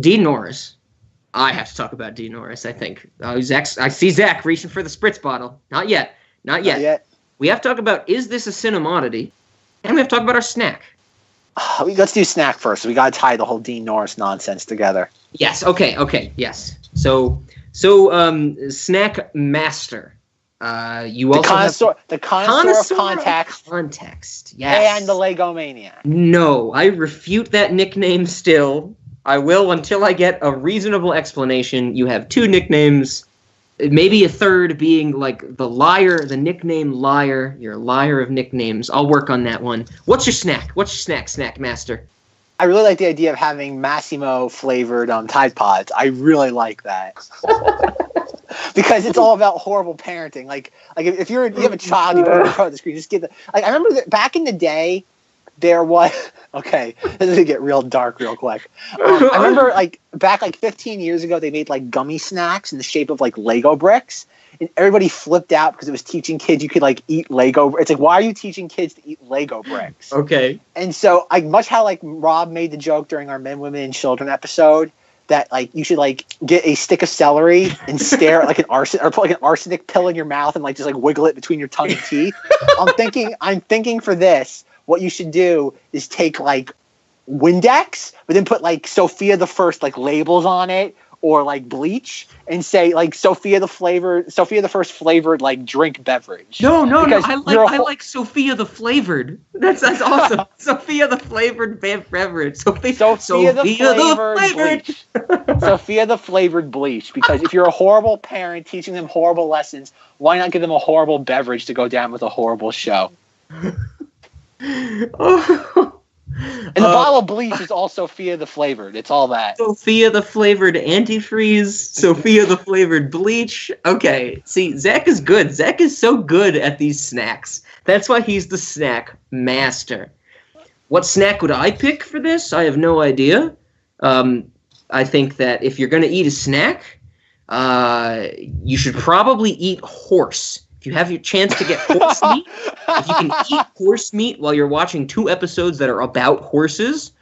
Dean Norris. I have to talk about Dean Norris, I think. I see Zach reaching for the spritz bottle. Not yet. We have to talk about, is this a Cinemoddity? And we have to talk about our snack. Let's do snack first. We got to tie the whole Dean Norris nonsense together. Yes, okay, yes. So, Snack Master. You also the connoisseur of context, yes. And the Lego Maniac. No, I refute that nickname still. I will until I get a reasonable explanation. You have two nicknames, maybe a third being like the liar, the nickname liar. You're a liar of nicknames. I'll work on that one. What's your snack? Snack Master? I really like the idea of having Massimo flavored Tide Pods. I really like that. Because it's all about horrible parenting. Like if you have a child, you put it in front of the screen. Just give the. I remember that back in the day, there was. Okay, this is gonna get real dark real quick. I remember back 15 years ago, they made gummy snacks in the shape of Lego bricks, and everybody flipped out because it was teaching kids you could eat Lego. It's why are you teaching kids to eat Lego bricks? Okay. And so much how Rob made the joke during our Men, Women, and Children episode, that you should get a stick of celery and stare at an arsenic pill in your mouth and just wiggle it between your tongue and teeth. I'm thinking for this, what you should do is take Windex, but then put Sophia the First labels on it, or like bleach and say like Sofia the first flavored like drink beverage. No. I like Sofia the flavored. That's awesome. Sofia the flavored beverage. Sofia the flavored bleach. Sofia the flavored bleach. Because if you're a horrible parent teaching them horrible lessons, why not give them a horrible beverage to go down with a horrible show? And the bottle of bleach is all Sofia the flavored. It's all that. Sofia the flavored antifreeze. Sofia the flavored bleach. Okay, see, Zack is good. Zack is so good at these snacks. That's why he's the snack master. What snack would I pick for this? I have no idea. I think that if you're going to eat a snack, you should probably eat horse. If you have your chance to get horse meat, if you can eat horse meat while you're watching 2 episodes that are about horses,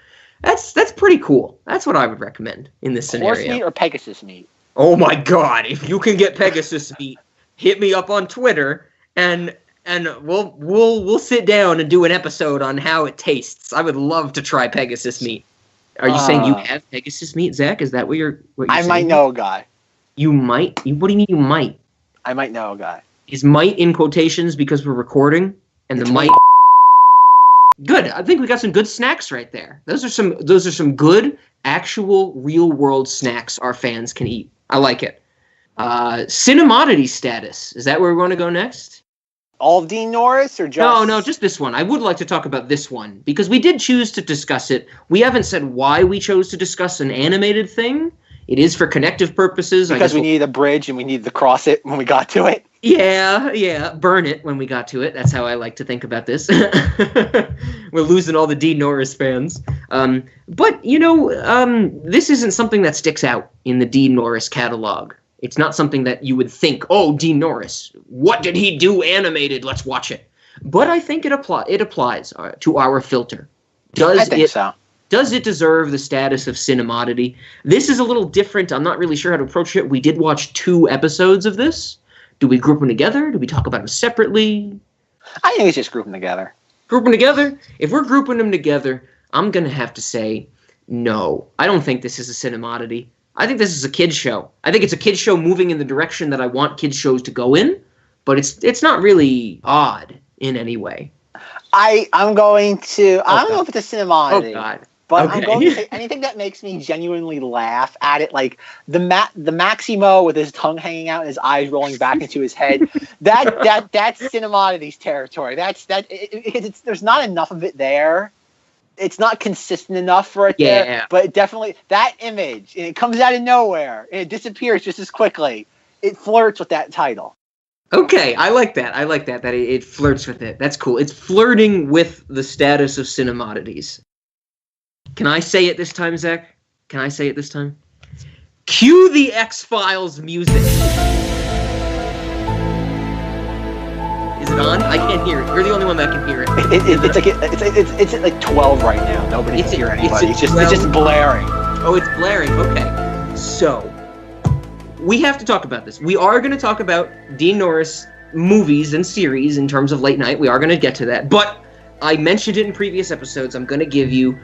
that's pretty cool. That's what I would recommend in this scenario. Horse meat or Pegasus meat? Oh my God! If you can get Pegasus meat, hit me up on Twitter and we'll sit down and do an episode on how it tastes. I would love to try Pegasus meat. Are you saying you have Pegasus meat, Zach? Is that what you're saying? I might know a guy. You might? What do you mean you might? I might know a guy. Is might in quotations because we're recording? And the might... Good. I think we got some good snacks right there. Those are some good, actual, real-world snacks our fans can eat. I like it. Cinemodities status. Is that where we want to go next? All of Dean Norris or just... No, just this one. I would like to talk about this one because we did choose to discuss it. We haven't said why we chose to discuss an animated thing. It is for connective purposes. Because we needed a bridge and we needed to cross it when we got to it. Yeah. Burn it when we got to it. That's how I like to think about this. We're losing all the Dean Norris fans. But, this isn't something that sticks out in the Dean Norris catalog. It's not something that you would think, oh, Dean Norris, what did he do animated? Let's watch it. But I think it applies to our filter. I think so. Does it deserve the status of Cinemoddity? This is a little different. I'm not really sure how to approach it. We did watch 2 episodes of this. Do we group them together? Do we talk about them separately? I think it's just group them together. Group them together? If we're grouping them together, I'm going to have to say no. I don't think this is a Cinemoddity. I think this is a kid's show. I think it's a kid's show moving in the direction that I want kids' shows to go in, but it's not really odd in any way. I don't know if it's a Cinemoddity. Oh, God. But okay. I'm going to say anything that makes me genuinely laugh at it, like the Maximo with his tongue hanging out and his eyes rolling back into his head. That's Cinemodities territory. There's not enough of it there. It's not consistent enough for it there. But it definitely that image, and it comes out of nowhere and it disappears just as quickly. It flirts with that title. Okay, I like that. That it flirts with it. That's cool. It's flirting with the status of Cinemodities. Can I say it this time, Zach? Can I say it this time? Cue the X-Files music. Is it on? I can't hear it. You're the only one that can hear it. It's at like 12 right now. Nobody can hear anybody. It's just blaring. Oh, it's blaring. Okay. So, we have to talk about this. We are going to talk about Dean Norris movies and series in terms of late night. We are going to get to that. But I mentioned it in previous episodes. I'm going to give you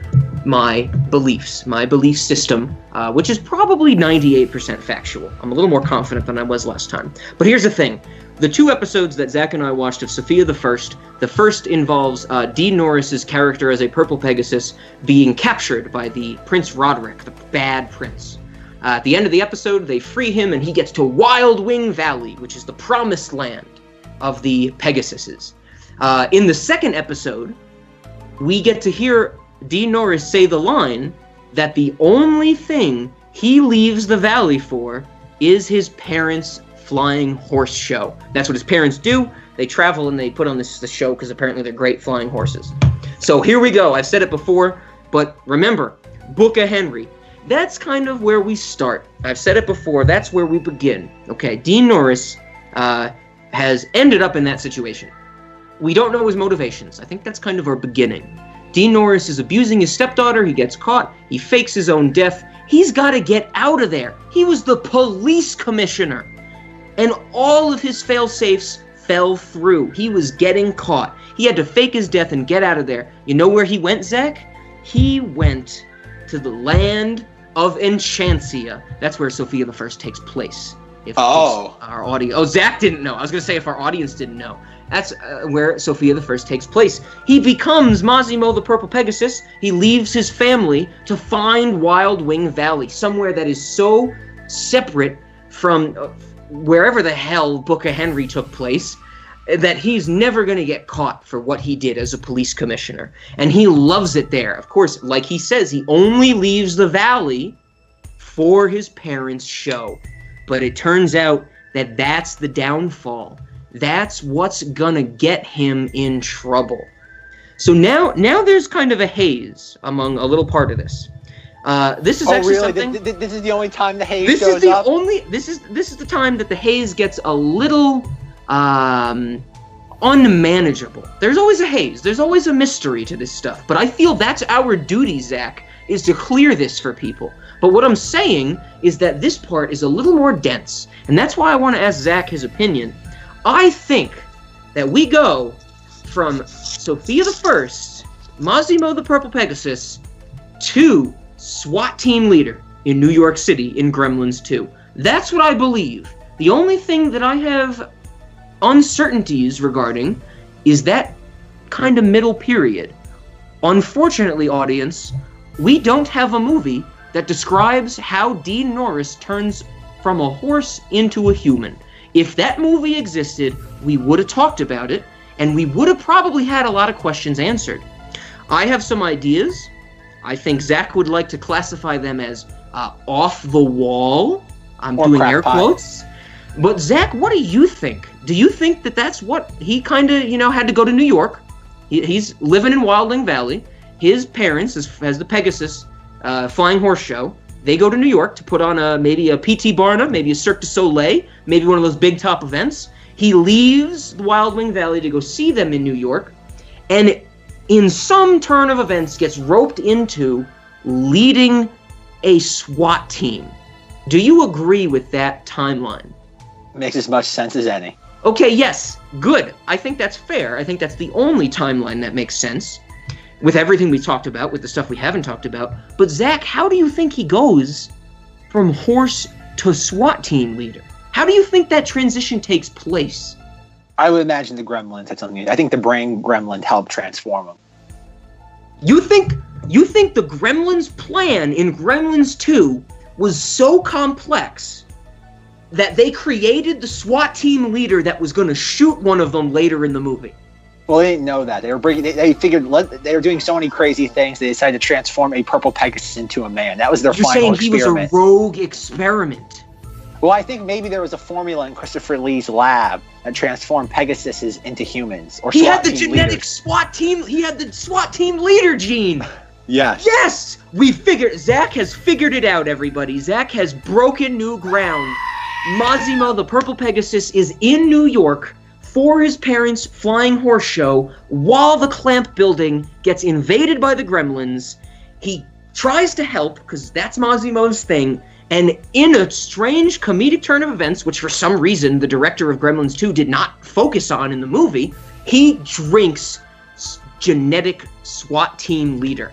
my beliefs, my belief system, which is probably 98% factual. I'm a little more confident than I was last time. But here's the thing. The 2 episodes that Zach and I watched of Sofia the first involves Dean Norris's character as a purple Pegasus being captured by the Prince Roderick, the bad prince. At the end of the episode, they free him and he gets to Wild Wing Valley, which is the promised land of the Pegasuses. In the second episode, we get to hear Dean Norris say the line that the only thing he leaves the valley for is his parents' flying horse show. That's what his parents do. They travel and they put on this show because apparently they're great flying horses. So here we go. I've said it before, but remember, Book of Henry. That's kind of where we start. I've said it before. That's where we begin. Okay, Dean Norris has ended up in that situation. We don't know his motivations. I think that's kind of our beginning. Dean Norris is abusing his stepdaughter. He gets caught. He fakes his own death. He's got to get out of there. He was the police commissioner. And all of his fail-safes fell through. He was getting caught. He had to fake his death and get out of there. You know where he went, Zach? He went to the land of Enchantia. That's where Sophia the First takes place. If our audience, Zack didn't know. I was going to say if our audience didn't know. That's where Sophia the First takes place. He becomes Massimo the Purple Pegasus. He leaves his family to find Wild Wing Valley, somewhere that is so separate from wherever the hell Book of Henry took place, that he's never going to get caught for what he did as a police commissioner. And he loves it there. Of course, like he says, he only leaves the valley for his parents' show. But it turns out that that's the downfall. That's what's gonna get him in trouble. So now there's kind of a haze among a little part of this. This is actually really? something. This is the only time the haze shows up? This is the time that the haze gets a little unmanageable. There's always a haze. There's always a mystery to this stuff. But I feel that's our duty, Zack, is to clear this for people. But what I'm saying is that this part is a little more dense. And that's why I want to ask Zack his opinion. I think that we go from Sophia the First, Massimo the Purple Pegasus, to SWAT team leader in New York City in Gremlins 2. That's what I believe. The only thing that I have uncertainties regarding is that kind of middle period. Unfortunately, audience, we don't have a movie that describes how Dean Norris turns from a horse into a human. If that movie existed, we would have talked about it, and we would have probably had a lot of questions answered. I have some ideas. I think Zack would like to classify them as off the wall. I'm doing air quotes. But Zack, what do you think? Do you think that that's what he kind of, had to go to New York? He's living in Wild Wing Valley. His parents, as the Pegasus flying horse show, they go to New York to put on maybe a P.T. Barnum, maybe a Cirque du Soleil, maybe one of those big top events. He leaves the Wild Wing Valley to go see them in New York, and in some turn of events gets roped into leading a SWAT team. Do you agree with that timeline? Makes as much sense as any. Okay, yes, good. I think that's fair. I think that's the only timeline that makes sense with everything we talked about, with the stuff we haven't talked about. But Zack, how do you think he goes from horse to SWAT team leader? How do you think that transition takes place? I would imagine the Gremlins had something. I think the brain gremlin helped transform him. You think the Gremlins' plan in Gremlins 2 was so complex that they created the SWAT team leader that was going to shoot one of them later in the movie? Well, they didn't know that. They figured they were doing so many crazy things, they decided to transform a purple Pegasus into a man. That was their final experiment. You're saying he was a rogue experiment? Well, I think maybe there was a formula in Christopher Lee's lab that transformed Pegasuses into humans. Or he had the genetic SWAT team. He had the SWAT team leader gene. Yes. Yes! Zack has figured it out, everybody. Zack has broken new ground. Massimo, the Purple Pegasus, is in New York for his parents' flying horse show while the Clamp building gets invaded by the Gremlins. He tries to help, because that's Massimo's thing, and in a strange comedic turn of events, which for some reason the director of Gremlins 2 did not focus on in the movie, he drinks genetic SWAT team leader.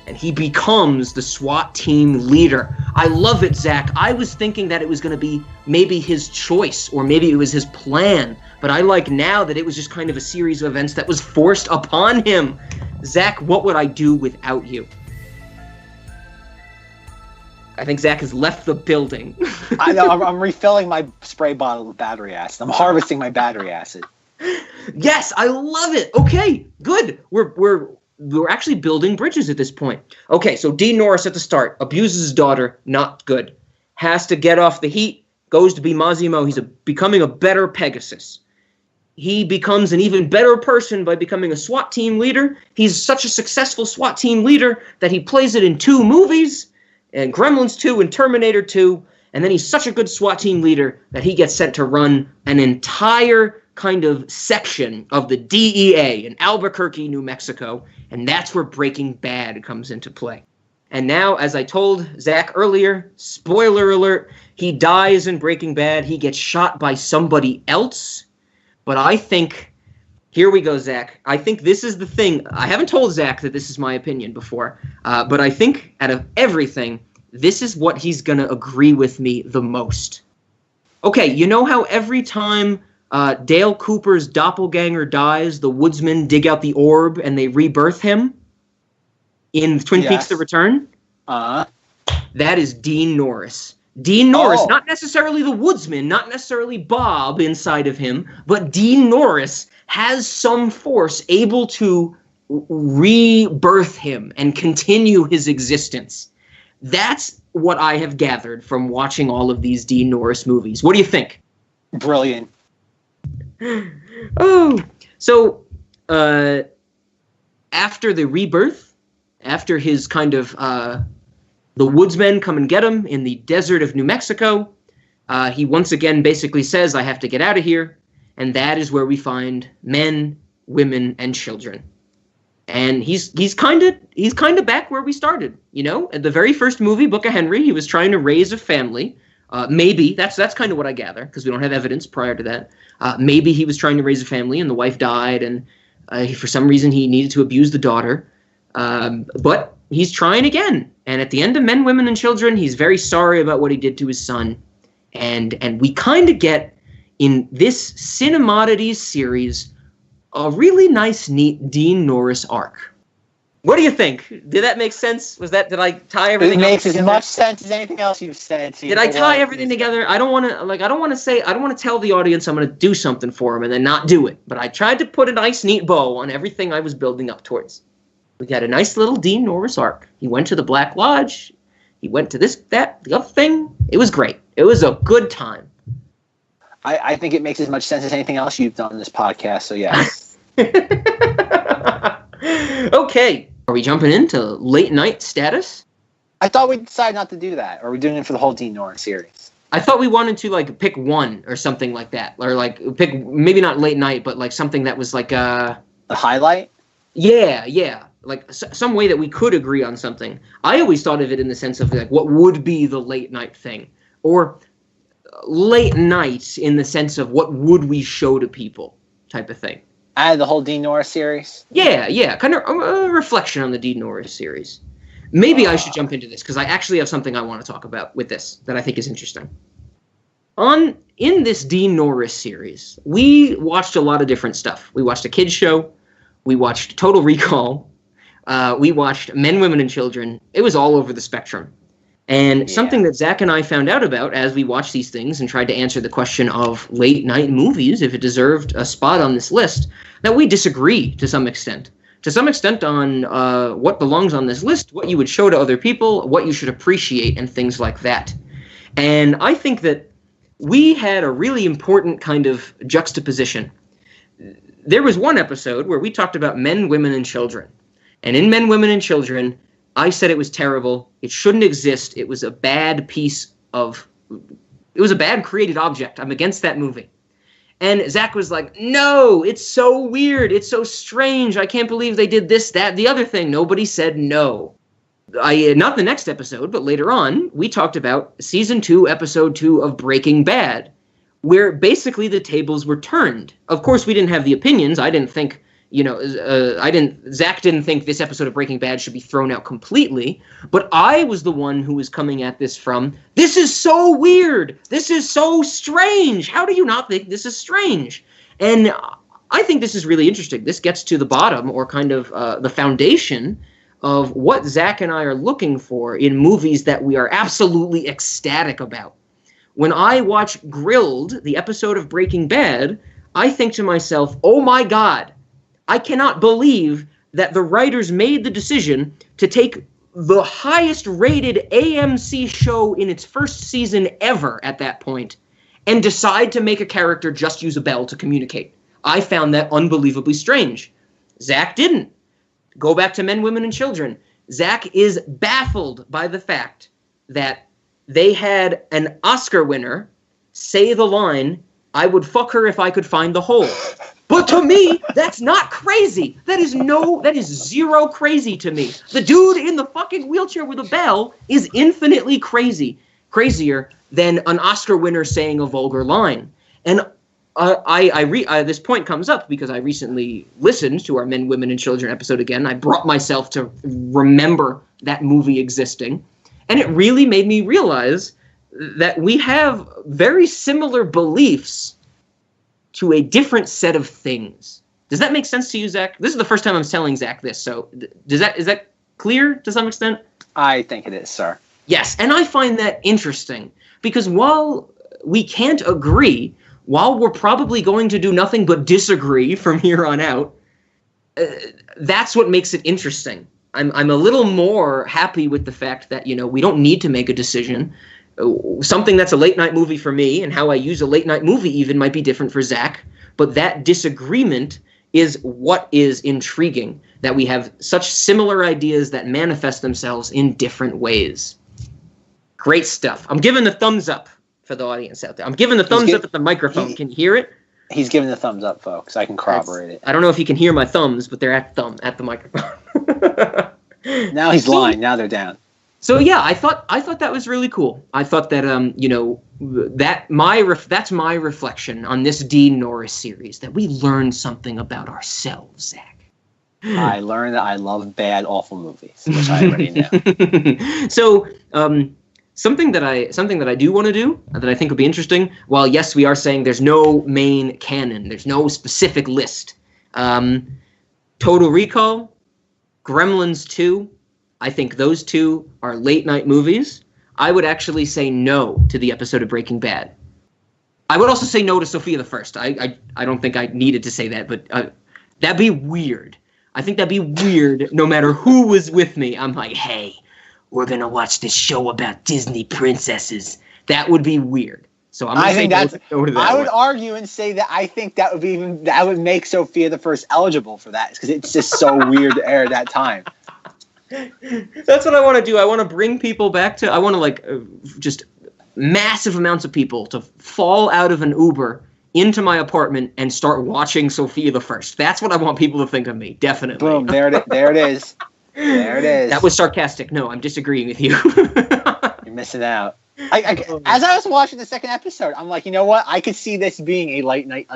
And he becomes the SWAT team leader. I love it, Zack. I was thinking that it was going to be maybe his choice, or maybe it was his plan. But I like now that it was just kind of a series of events that was forced upon him. Zack, what would I do without you? I think Zack has left the building. I know. I'm refilling my spray bottle with battery acid. I'm harvesting my battery acid. Yes, I love it. Okay, good. We're actually building bridges at this point. Okay, so Dean Norris at the start abuses his daughter. Not good. Has to get off the heat. Goes to be Massimo. He's becoming a better Pegasus. He becomes an even better person by becoming a SWAT team leader. He's such a successful SWAT team leader that he plays it in 2 movies. And Gremlins 2 and Terminator 2, and then he's such a good SWAT team leader that he gets sent to run an entire kind of section of the DEA in Albuquerque, New Mexico, and that's where Breaking Bad comes into play. And now, as I told Zack earlier, spoiler alert, he dies in Breaking Bad. He gets shot by somebody else, but I think, here we go, Zack. I think this is the thing. I haven't told Zack that this is my opinion before, but I think out of everything, this is what he's going to agree with me the most. Okay, you know how every time Dale Cooper's doppelganger dies, the woodsmen dig out the orb and they rebirth him in Twin Peaks The Return? That is Dean Norris. Dean Norris, not necessarily the woodsman, not necessarily Bob inside of him, but Dean Norris has some force able to rebirth him and continue his existence. That's what I have gathered from watching all of these Dean Norris movies. What do you think? Brilliant. So after the rebirth, after his kind of the woodsmen come and get him in the desert of New Mexico, he once again basically says, I have to get out of here. And that is where we find men, women, and children. And he's kind of back where we started, you know? At the very first movie, Book of Henry, he was trying to raise a family. Maybe that's kind of what I gather, because we don't have evidence prior to that. Maybe he was trying to raise a family and the wife died, and for some reason he needed to abuse the daughter. But he's trying again. And at the end of Men, Women, and Children, he's very sorry about what he did to his son. And we kind of get, in this Cinemodities series, a really nice, neat Dean Norris arc. What do you think? Did that make sense? Did I tie everything together? It makes as much sense as anything else you've said. Did I tie everything together? I don't want to tell the audience I'm going to do something for them and then not do it. But I tried to put a nice, neat bow on everything I was building up towards. We got a nice little Dean Norris arc. He went to the Black Lodge. He went to this, that, the other thing. It was great. It was a good time. I think it makes as much sense as anything else you've done in this podcast, so yeah. Okay. Are we jumping into late night status? I thought we decided not to do that. Or are we doing it for the whole Dean Norris series? I thought we wanted to pick one or something like that. Or pick, maybe not late night, but something that was a highlight? Yeah. Some way that we could agree on something. I always thought of it in the sense of what would be the late night thing. Or late night in the sense of what would we show to people type of thing. The whole Dean Norris series? Yeah. Kind of a reflection on the Dean Norris series. Maybe I should jump into this, because I actually have something I want to talk about with this that I think is interesting. In this Dean Norris series, we watched a lot of different stuff. We watched a kids show. We watched Total Recall. We watched Men, Women, and Children. It was all over the spectrum. And something that Zack and I found out about as we watched these things and tried to answer the question of late night movies, if it deserved a spot on this list, that we disagree to some extent. To some extent on what belongs on this list, what you would show to other people, what you should appreciate, and things like that. And I think that we had a really important kind of juxtaposition. There was one episode where we talked about Men, Women, and Children. And in Men, Women, and Children, I said it was terrible. It shouldn't exist. It was a bad created object. I'm against that movie. And Zack was like, no, it's so weird. It's so strange. I can't believe they did this, that, the other thing. Nobody said no. Not the next episode, but later on, we talked about Season 2, Episode 2 of Breaking Bad, where basically the tables were turned. Of course, we didn't have the opinions. I didn't think... Zack didn't think this episode of Breaking Bad should be thrown out completely, but I was the one who was coming at this from, this is so weird, this is so strange, how do you not think this is strange? And I think this is really interesting. This gets to the bottom, or kind of the foundation, of what Zack and I are looking for in movies that we are absolutely ecstatic about. When I watch Grilled, the episode of Breaking Bad, I think to myself, oh my God, I cannot believe that the writers made the decision to take the highest rated AMC show in its first season ever at that point and decide to make a character just use a bell to communicate. I found that unbelievably strange. Zack didn't. Go back to Men, Women, and Children. Zack is baffled by the fact that they had an Oscar winner say the line, I would fuck her if I could find the hole. But to me, that's not crazy. That is zero crazy to me. The dude in the fucking wheelchair with a bell is infinitely crazier than an Oscar winner saying a vulgar line. And this point comes up because I recently listened to our Men, Women, and Children episode again. I brought myself to remember that movie existing. And it really made me realize that we have very similar beliefs to a different set of things. Does that make sense to you, Zach? This is the first time I'm telling Zach this, so is that clear to some extent? I think it is, sir. Yes, and I find that interesting because while we can't agree, while we're probably going to do nothing but disagree from here on out, that's what makes it interesting. I'm a little more happy with the fact that, we don't need to make a decision. Something that's a late night movie for me and how I use a late night movie even might be different for Zach, but that disagreement is what is intriguing, that we have such similar ideas that manifest themselves in different ways. Great stuff. I'm giving the thumbs up for the audience out there. I'm giving the thumbs up at the microphone. Can you hear it? He's giving the thumbs up, folks. I can corroborate it. I don't know if you can hear my thumbs, but they're at the microphone. Now he's lying. Now they're down. So yeah, I thought that was really cool. I thought that that's my reflection on this Dean Norris series, that we learned something about ourselves, Zach. I learned that I love bad, awful movies, which I already know. So something that I do want to do that I think would be interesting. While yes, we are saying there's no main canon, there's no specific list. Total Recall, Gremlins 2. I think those two are late night movies. I would actually say no to the episode of Breaking Bad. I would also say no to Sofia the First. I don't think I needed to say that, but that'd be weird. I think that'd be weird no matter who was with me. I'm like, hey, we're going to watch this show about Disney princesses. That would be weird. So I'm going to say no to that. I would argue and say that I think that would make Sofia the First eligible for that, because it's just so weird to air at that time. That's what I want to do. I want to bring people back to. I want to just massive amounts of people to fall out of an Uber into my apartment and start watching Sofia the First. That's what I want people to think of me. Definitely. Boom! There it is. There it is. That was sarcastic. No, I'm disagreeing with you. You're missing out. As I was watching the second episode, I'm like, you know what? I could see this being a late night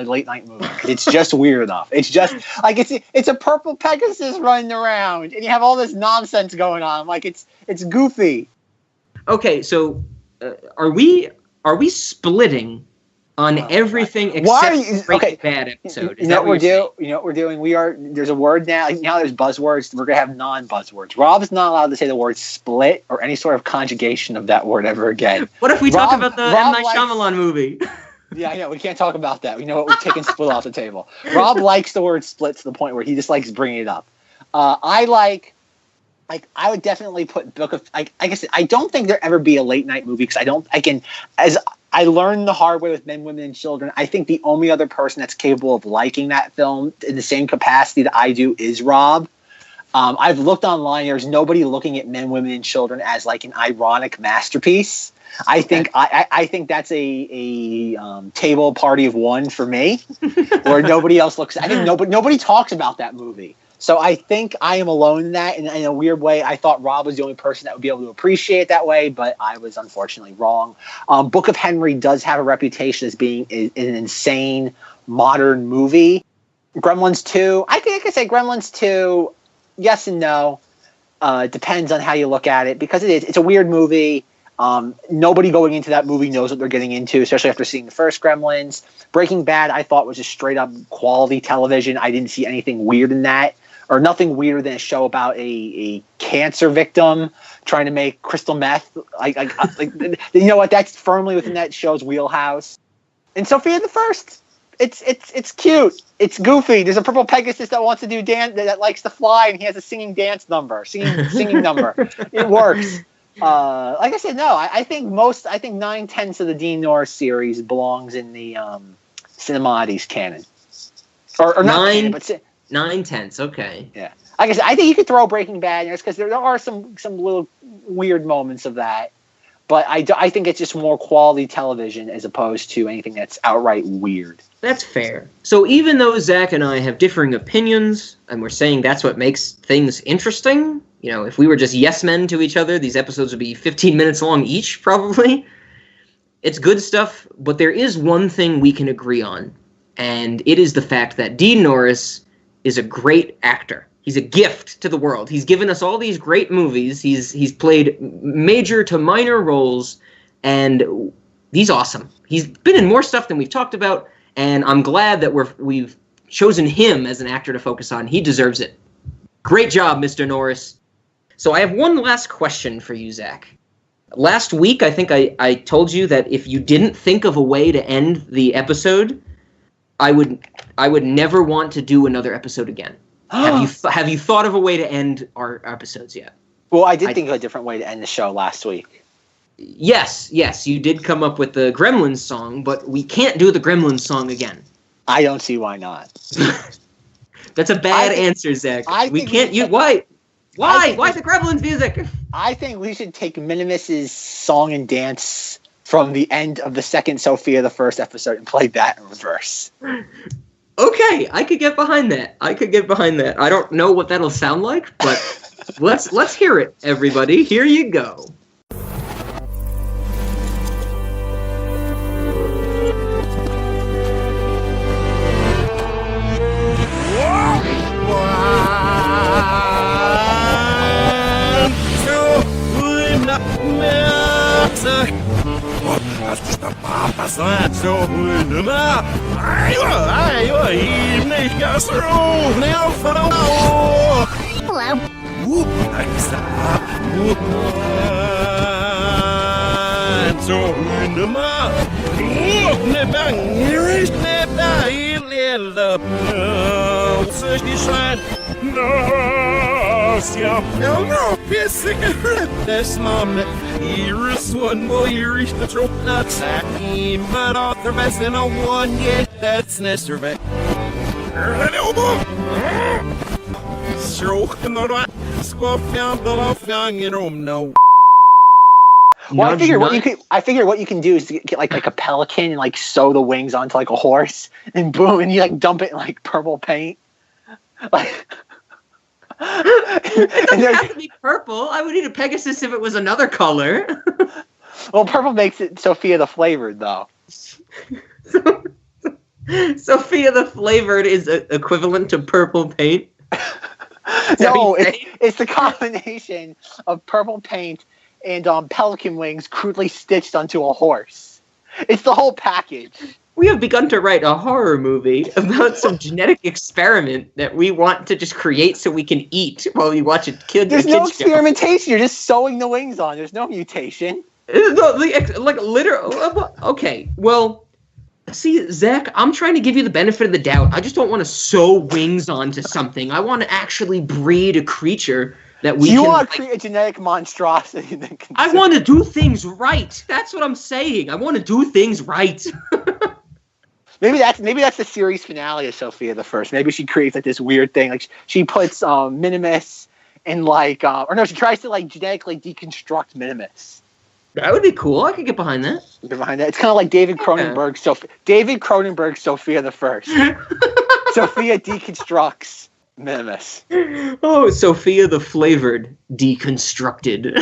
movie. It's just weird enough. It's just like it's a purple Pegasus running around, and you have all this nonsense going on. Like it's goofy. Okay, so are we splitting on everything except Breaking Bad episode? You know what we're doing? There's a word now. Now there's buzzwords. We're gonna have non-buzzwords. Rob's not allowed to say the word split or any sort of conjugation of that word ever again. What if we talk about the M. Night Shyamalan movie? Yeah, I know. We can't talk about that. We know what we're taking split off the table. Rob likes the word split to the point where he just likes bringing it up. I would definitely put Book of. I guess I don't think there'll ever be a late night movie because as I learned the hard way with Men, Women, and Children. I think the only other person that's capable of liking that film in the same capacity that I do is Rob. I've looked online. There's nobody looking at Men, Women, and Children as like an ironic masterpiece. I think I think that's a table party of one for me, where nobody else looks. I think nobody talks about that movie. So I think I am alone in that. And in a weird way, I thought Rob was the only person that would be able to appreciate it that way, but I was unfortunately wrong. Book of Henry does have a reputation as being an insane modern movie. Gremlins 2, I think I could say Gremlins 2, yes and no. Depends on how you look at it, because it's a weird movie. Nobody going into that movie knows what they're getting into, especially after seeing the first Gremlins. Breaking Bad, I thought, was just straight up quality television. I didn't see anything weird in that, or nothing weirder than a show about a cancer victim trying to make crystal meth. Like you know what? That's firmly within that show's wheelhouse. And Sofia the First, it's cute. It's goofy. There's a purple Pegasus that wants to do dance, that likes to fly, and he has a singing number. It works. Like I said, no. I think 9/10 of the Dean Norris series belongs in the Cinemodities canon, or not canon, but 9/10. Okay. Yeah. Like I said, I think you could throw Breaking Bad in there because there are some little weird moments of that, but I think it's just more quality television as opposed to anything that's outright weird. That's fair. So even though Zach and I have differing opinions, and we're saying that's what makes things interesting. You know, if we were just yes men to each other, these episodes would be 15 minutes long each, probably. It's good stuff, but there is one thing we can agree on, and it is the fact that Dean Norris is a great actor. He's a gift to the world. He's given us all these great movies. He's played major to minor roles, and he's awesome. He's been in more stuff than we've talked about, and I'm glad that we've chosen him as an actor to focus on. He deserves it. Great job, Mr. Norris. So I have one last question for you, Zach. Last week, I think I told you that if you didn't think of a way to end the episode, I would never want to do another episode again. Have you thought of a way to end our episodes yet? Well, I did think of a different way to end the show last week. Yes, you did come up with the Gremlins song, but we can't do the Gremlins song again. I don't see why not. That's a bad answer, Zach. We can't use... Why? Why the Gremlins music? I think we should take Minimus's song and dance from the end of the second Sofia the First episode and play that in reverse. Okay, I could get behind that. I don't know what that'll sound like, but let's hear it, everybody. Here you go. This moment, Iris one boy, Iris the trope not sacky, but author best in a one, yeah, that's Nestor Beck. Stroke the right, squat down the left young in room, no. Well, I figured what you can do is get like a pelican and like sew the wings onto like a horse, and boom, and you like dump it in like purple paint. Like it doesn't have to be purple. I would eat a Pegasus if it was another color. Well, purple makes it Sofia the Flavored, though. Sofia the Flavored is equivalent to purple paint? No, it's the combination of purple paint and pelican wings crudely stitched onto a horse. It's the whole package. We have begun to write a horror movie about some genetic experiment that we want to just create so we can eat while we watch a kid. There's no experimentation. You're just sewing the wings on. There's no mutation. Like literally. Okay. Well, see, Zach, I'm trying to give you the benefit of the doubt. I just don't want to sew wings onto something. I want to actually breed a creature that we. You want to create a genetic monstrosity. I want to do things right. That's what I'm saying. I want to do things right. Maybe that's the series finale of Sofia the First. Maybe she creates like this weird thing. Like she puts Minimus in like she tries to like genetically deconstruct Minimus. That would be cool. I could get behind that. It's kind of like David Cronenberg. David Cronenberg, Sofia the First. Sofia deconstructs Minimus. Oh, Sofia the Flavored deconstructed.